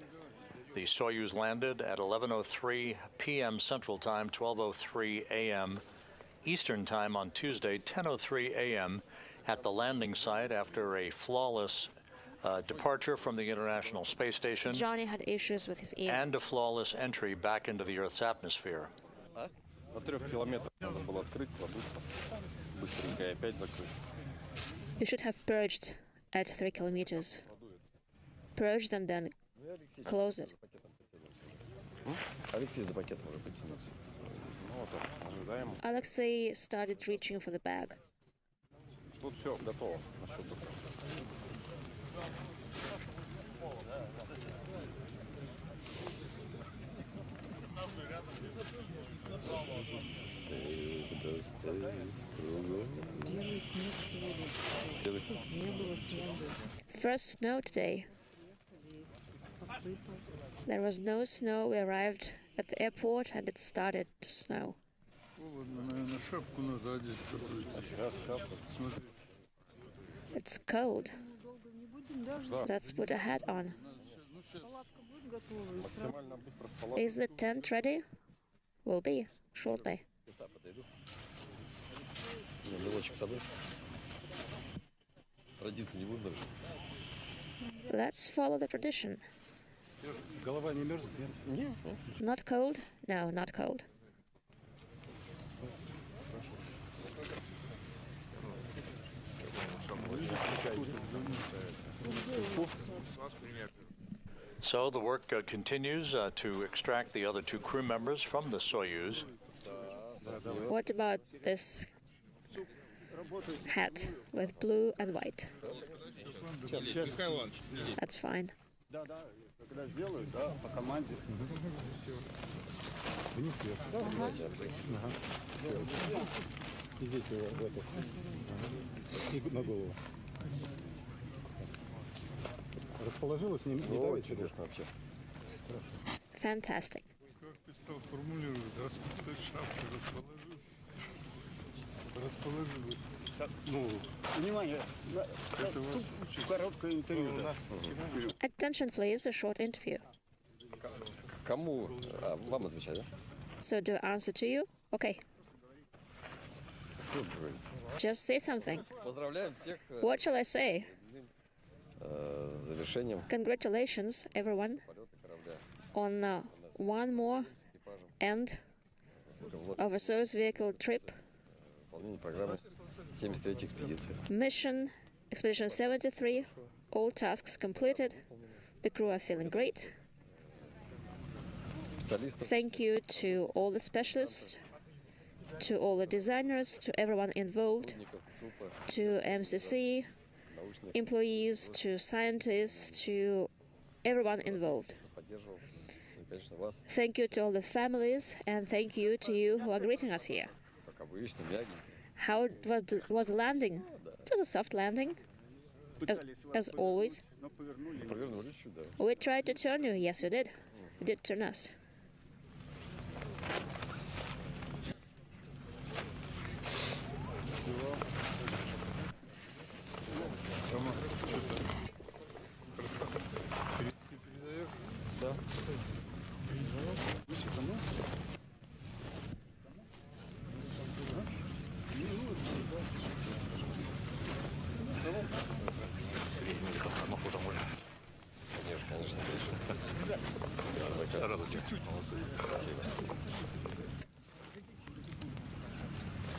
The Soyuz landed at 11:03 p.m. Central Time, 12:03 a.m. Eastern Time on Tuesday, 10:03 a.m. at the landing site after a flawless departure from the International Space Station, Johnny had issues with his ear. and a flawless entry back into the Earth's atmosphere. На 3 километрах надо было открыть, продуться, быстренько и опять закрыть. You should have purged at 3 kilometers. Purged and then close it. Алексей за пакетом уже потянулся. Ну вот, ожидаем. Alexei started reaching for the bag. Тут все готово. Насчет этого. First snow today. There was no snow. We arrived at the airport and it started to snow. It's cold. Let's put a hat on. Is the tent ready? Will be shortly. Let's follow the tradition. Not cold? No, not cold. So the work continues to extract the other 2 crew members from the Soyuz. What about this hat with blue and white? That's fine. Расположилась, не давит чудесно вообще. Fantastic. Как ты стал формулировать, распутать шапку, расположилась. Ну, внимание, короткое интервью. Attention please, a short interview. Кому? Вам отвечать, да? So do I answer to you? Okay. Что вы говорите? Just say something. Поздравляем всех What shall I say? завершением Congratulations, everyone, on one more end of a Soyuz vehicle trip. выполнения программы 73-й экспедиции. Mission Expedition 73. All tasks completed. The crew are feeling great. Thank you to all the specialists, to all the designers, to everyone involved, to MCC, employees, to scientists, to everyone involved. Thank you to all the families, and thank you to you who are greeting us here. How was the landing? It was a soft landing, as always. We tried to turn you. Yes, you did. You did turn us.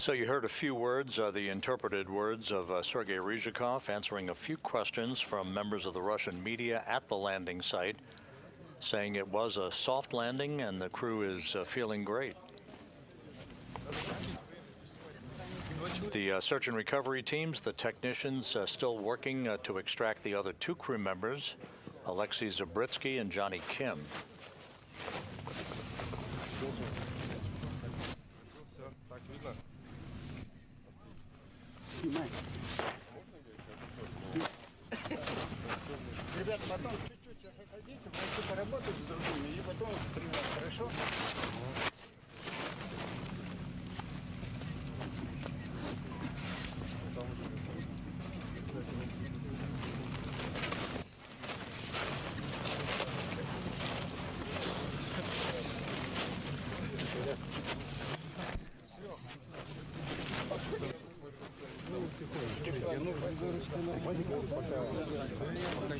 So you heard a few words, the interpreted words of Sergei Ryzhikov answering a few questions from members of the Russian media at the landing site, saying it was a soft landing and the crew is feeling great. The search and recovery teams, the technicians still working to extract the other 2 crew members, Alexei Zabritsky and Johnny Kim. Ребята, потом чуть-чуть сейчас отойдите, пойти поработать с другими, и потом стреляать, хорошо? Ну, пока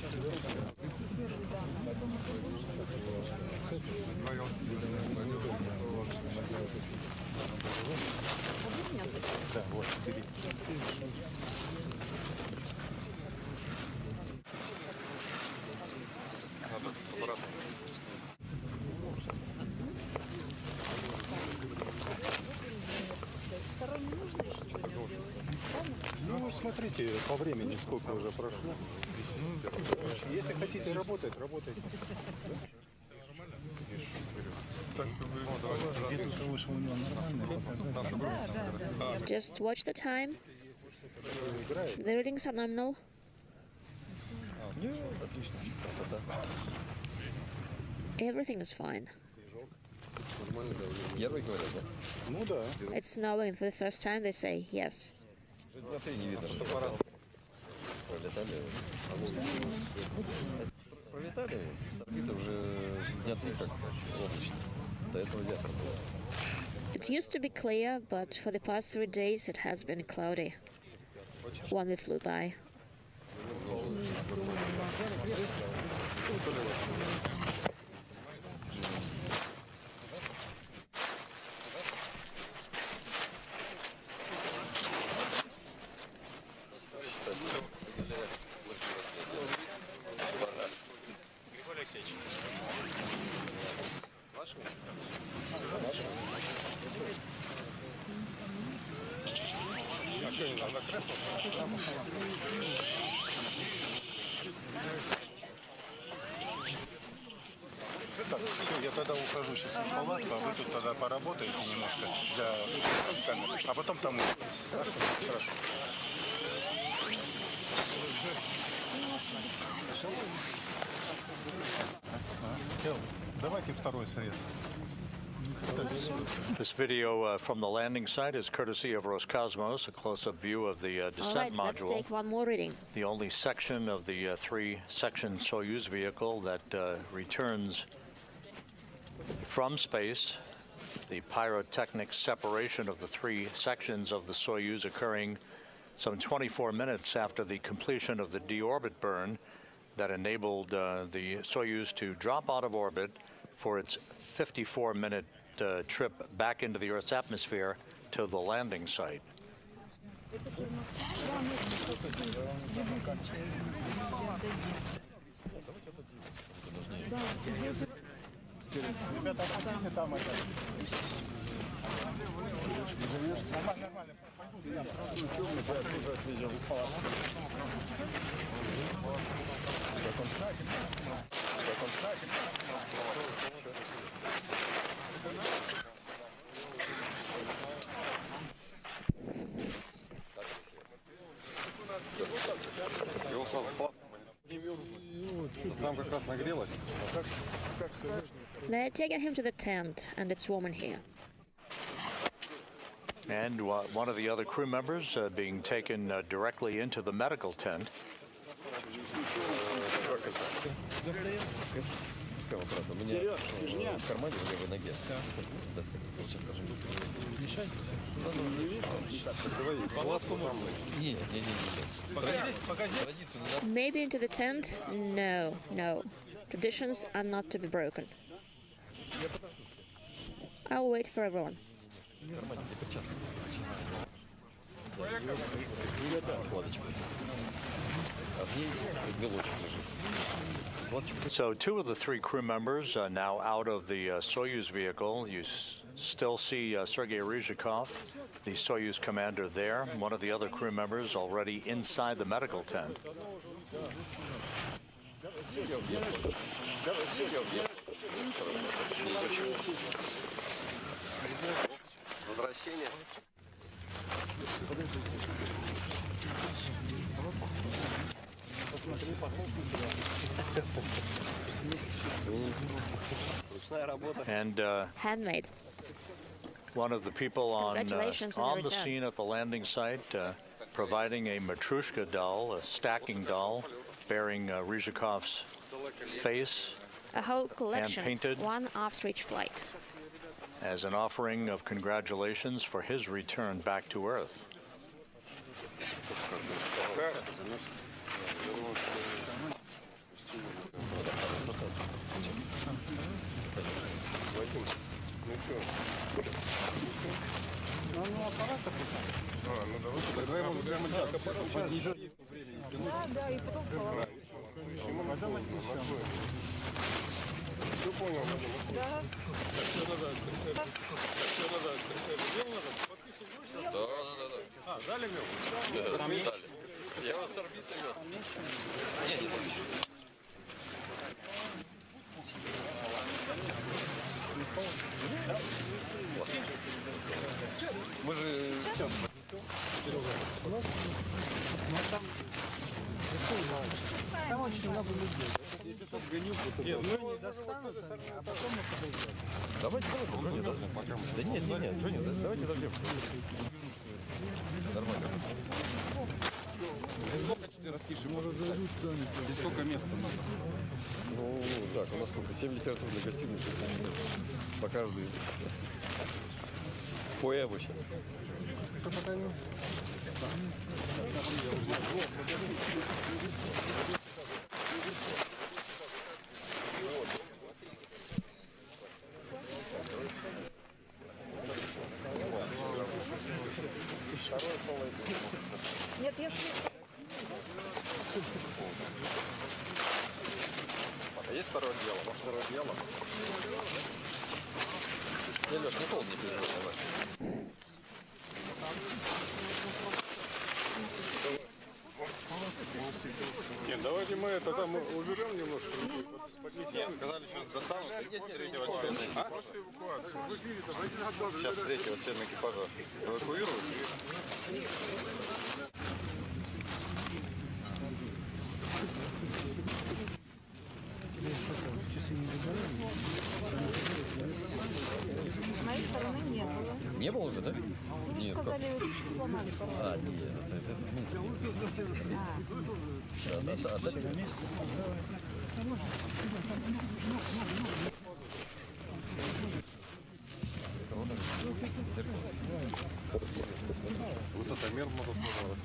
Ну, смотрите, по времени сколько уже прошло. Если хотите работать, работайте. Just watch the time. The readings are nominal. Everything is fine. It's snowing for the first time, they say, yes. Пролетали с орбиты уже дня 3 как облачно. До этого ясно было. It used to be clear, but for the past 3 days it has been cloudy when we flew by. Так, все, я тогда ухожу сейчас в палатку, а вы тут тогда поработаете немножко для камеры, а потом там увидитесь. Хорошо? Хорошо. Давайте второй срез. This video from the landing site is courtesy of Roscosmos, a close-up view of the descent module. Let's take one more reading. The only section of the three-section Soyuz vehicle that returns from space. The pyrotechnic separation of the three sections of the Soyuz occurring some 24 minutes after the completion of the deorbit burn that enabled the Soyuz to drop out of orbit for its 54-minute trip back into the Earth's atmosphere to the landing site. They're taking him to the tent, and it's warm in here. And one of the other crew members being taken directly into the medical tent. Maybe into the tent? No, no. Traditions are not to be broken. I'll wait for everyone. So 2 of the 3 crew members are now out of the Soyuz vehicle. You still see Sergei Ryzhikov, the Soyuz commander there. One of the other crew members already inside the medical tent. And handmade. One of the people on the scene at the landing site providing a Matryoshka doll, a stacking doll, bearing Ryzhikov's face, a whole collection, hand-painted, one after each flight, as an offering of congratulations for his return back to Earth. Тогда ему прямо так аппарат. Да, и потом Все понял, да. Все назад, Сделал назад? Подписывал? Да. А, дали мне? Дали. Я вас с орбиты вез. Не подпишу. Мы же... Там очень много людей. Нет, ну не достанут, а потом мы подойдем. Давайте, Джонни, да нет, Джонни, давайте дождем. Нормально. сколько 4 растиши может зайдут сами? И сколько места надо? Ну, так, у нас сколько? 7 литературных гостиных. По каждой. Поэма сейчас. Нет, если... А есть второе дело? Может, второе дело? Не, Леш, не полный переживай. Нет, давайте мы это там уберем немножко. Поднесем. Сказали, сейчас достанут. Нет, третьего члена. После эвакуации. Сейчас третьего члена экипажа эвакуируют. С моей стороны не было. Не было уже, да? Вы Нет, сказали, вы сломали пароль. А, нет, это отдать его месяц. Высотомер могут пожаловать.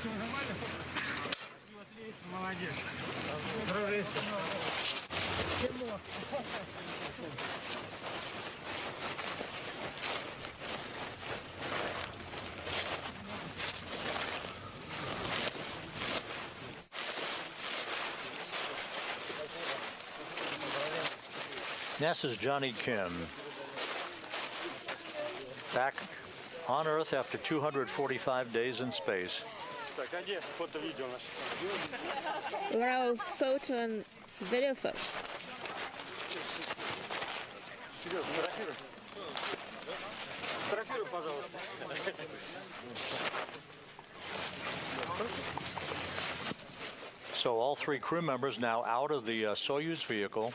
Все нормально? Молодец. Дружище. Чему? NASA's Johnny Kim, back on Earth after 245 days in space. Where are our photo and video folks? So all three crew members now out of the Soyuz vehicle.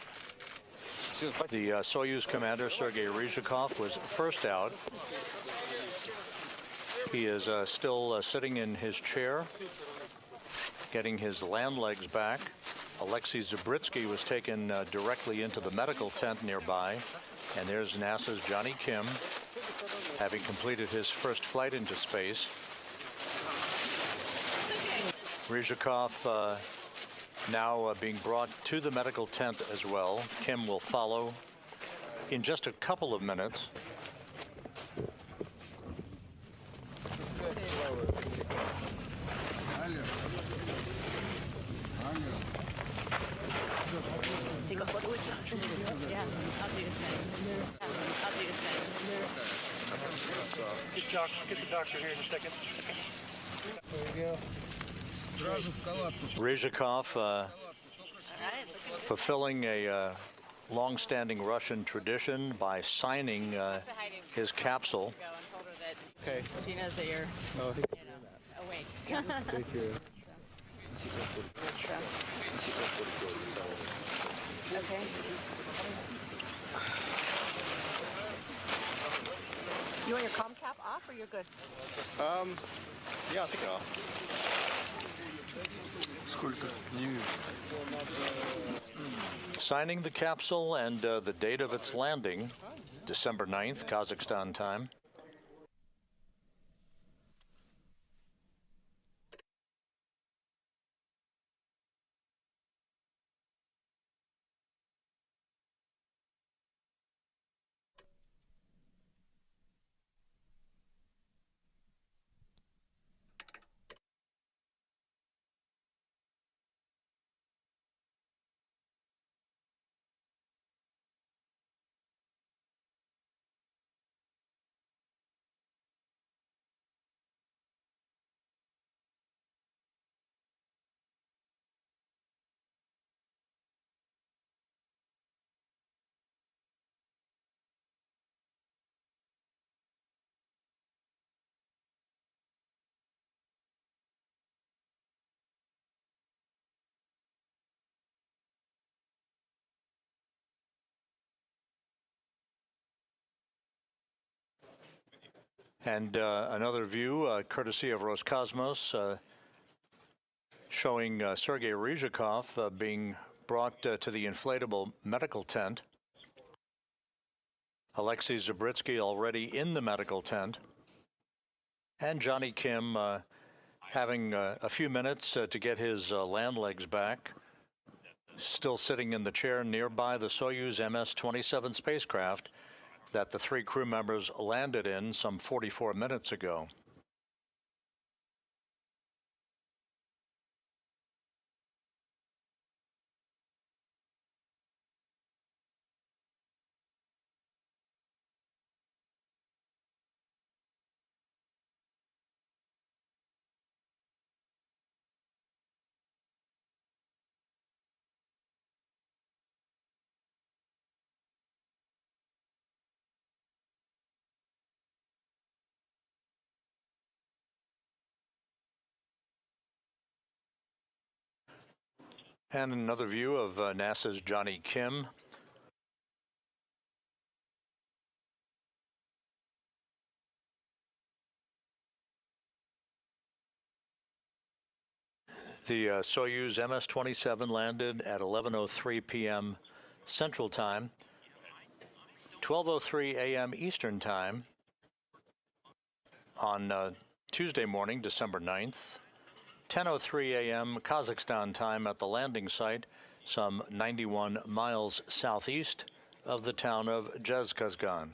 The Soyuz commander, Sergei Ryzhikov, was first out. He is still sitting in his chair, getting his land legs back. Alexei Zabritsky was taken directly into the medical tent nearby. And there's NASA's Johnny Kim, having completed his first flight into space. Ryzhikov now being brought to the medical tent as well. Kim will follow in just a couple of minutes. Take a photo with you? Yeah, I'll do the same. Get the doctor here in a second. Ryzhikov fulfilling a long-standing Russian tradition by signing his capsule. Okay. She knows that you're, awake. Take care. Okay. You want your comm cap off or you're good? Yeah, I'll take it off. Сколько? Не вижу. Signing the capsule and the date of its landing, December 9th, Kazakhstan time. And another view, courtesy of Roscosmos, showing Sergei Ryzhikov being brought to the inflatable medical tent. Alexei Zabritsky already in the medical tent. And Johnny Kim having a few minutes to get his land legs back. Still sitting in the chair nearby the Soyuz MS-27 spacecraft that the 3 crew members landed in some 44 minutes ago. And another view of NASA's Johnny Kim. The Soyuz MS-27 landed at 11:03 p.m. Central Time, 12:03 a.m. Eastern Time on Tuesday morning, December 9th, 10:03 a.m. Kazakhstan time at the landing site, some 91 miles southeast of the town of Roscosmos.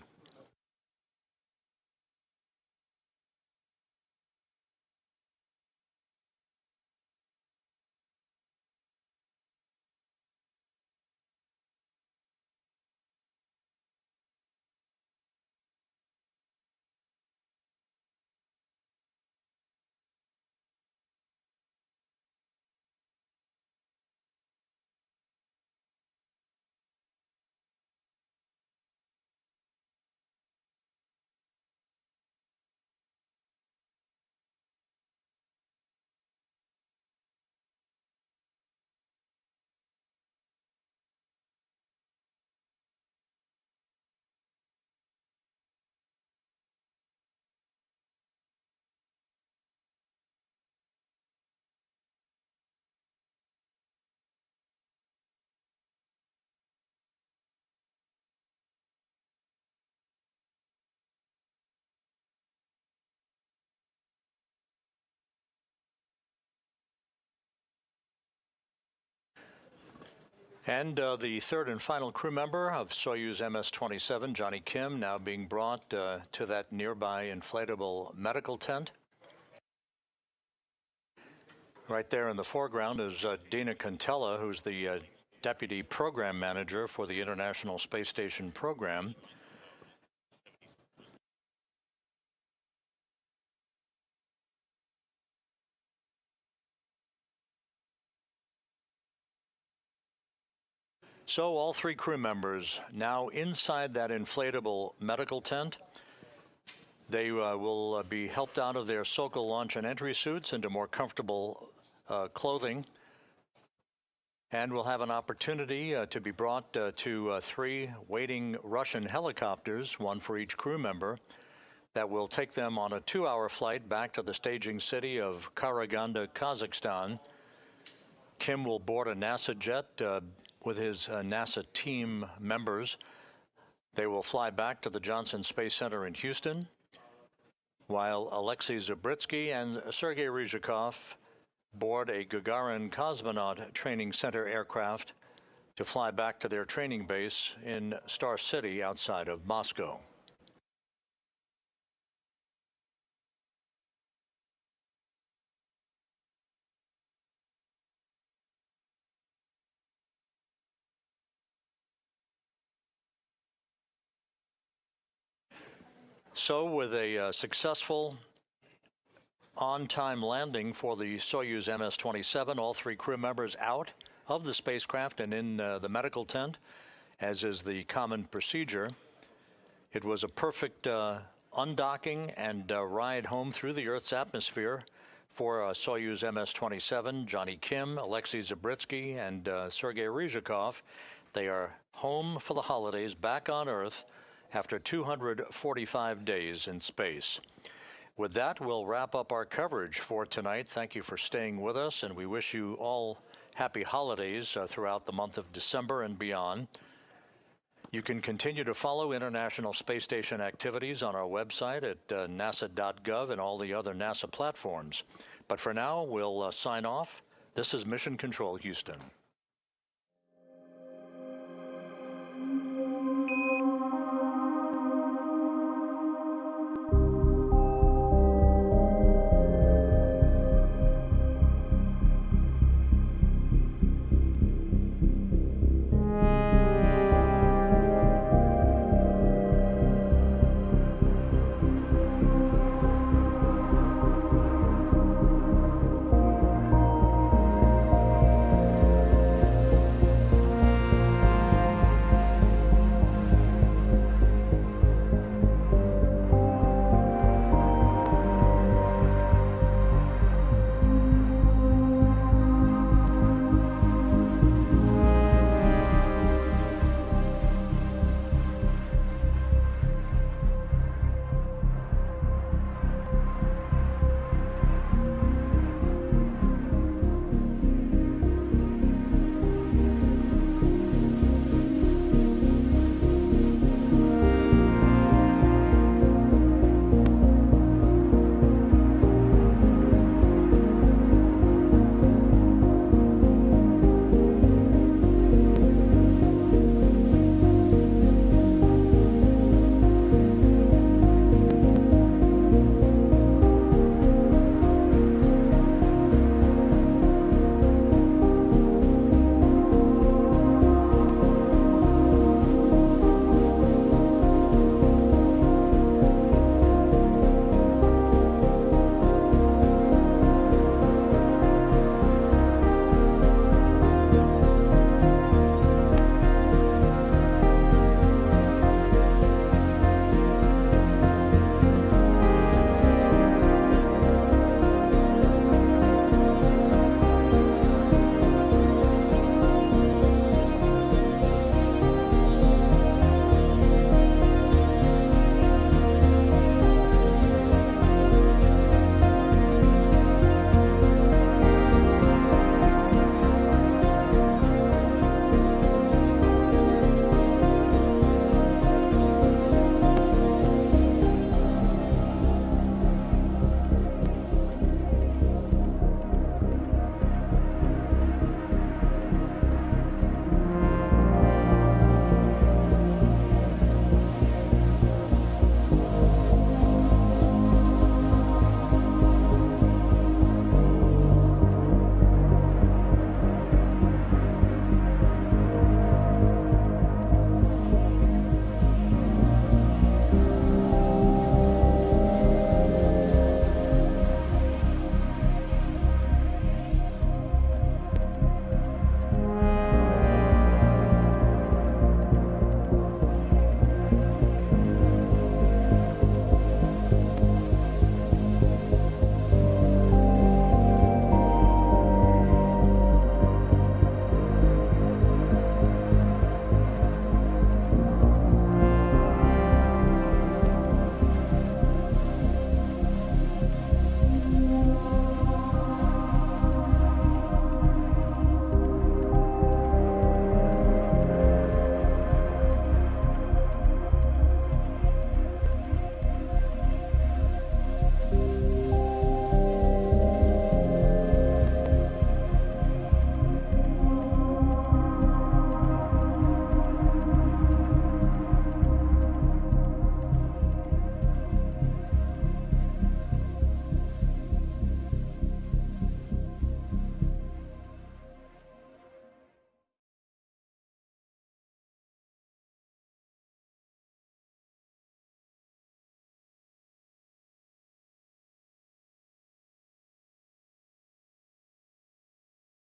And the third and final crew member of Soyuz MS-27, Johnny Kim, now being brought to that nearby inflatable medical tent. Right there in the foreground is Dina Contella, who's the Deputy Program Manager for the International Space Station program. So all 3 crew members now inside that inflatable medical tent. They will be helped out of their Sokol launch and entry suits into more comfortable clothing, and will have an opportunity to be brought to 3 waiting Russian helicopters, 1 for each crew member, that will take them on a 2-hour flight back to the staging city of Karaganda, Kazakhstan. Kim will board a NASA jet with his NASA team members. They will fly back to the Johnson Space Center in Houston, while Alexei Zabritsky and Sergei Ryzhikov board a Gagarin Cosmonaut Training Center aircraft to fly back to their training base in Star City outside of Moscow. So with a successful on-time landing for the Soyuz MS-27, all 3 crew members out of the spacecraft and in the medical tent, as is the common procedure. It was a perfect undocking and ride home through the Earth's atmosphere for Soyuz MS-27, Johnny Kim, Alexei Zabritsky, and Sergei Ryzhikov. They are home for the holidays, back on Earth, after 245 days in space. With that, we'll wrap up our coverage for tonight. Thank you for staying with us, and we wish you all happy holidays throughout the month of December and beyond. You can continue to follow International Space Station activities on our website at nasa.gov and all the other NASA platforms. But for now, we'll sign off. This is Mission Control Houston.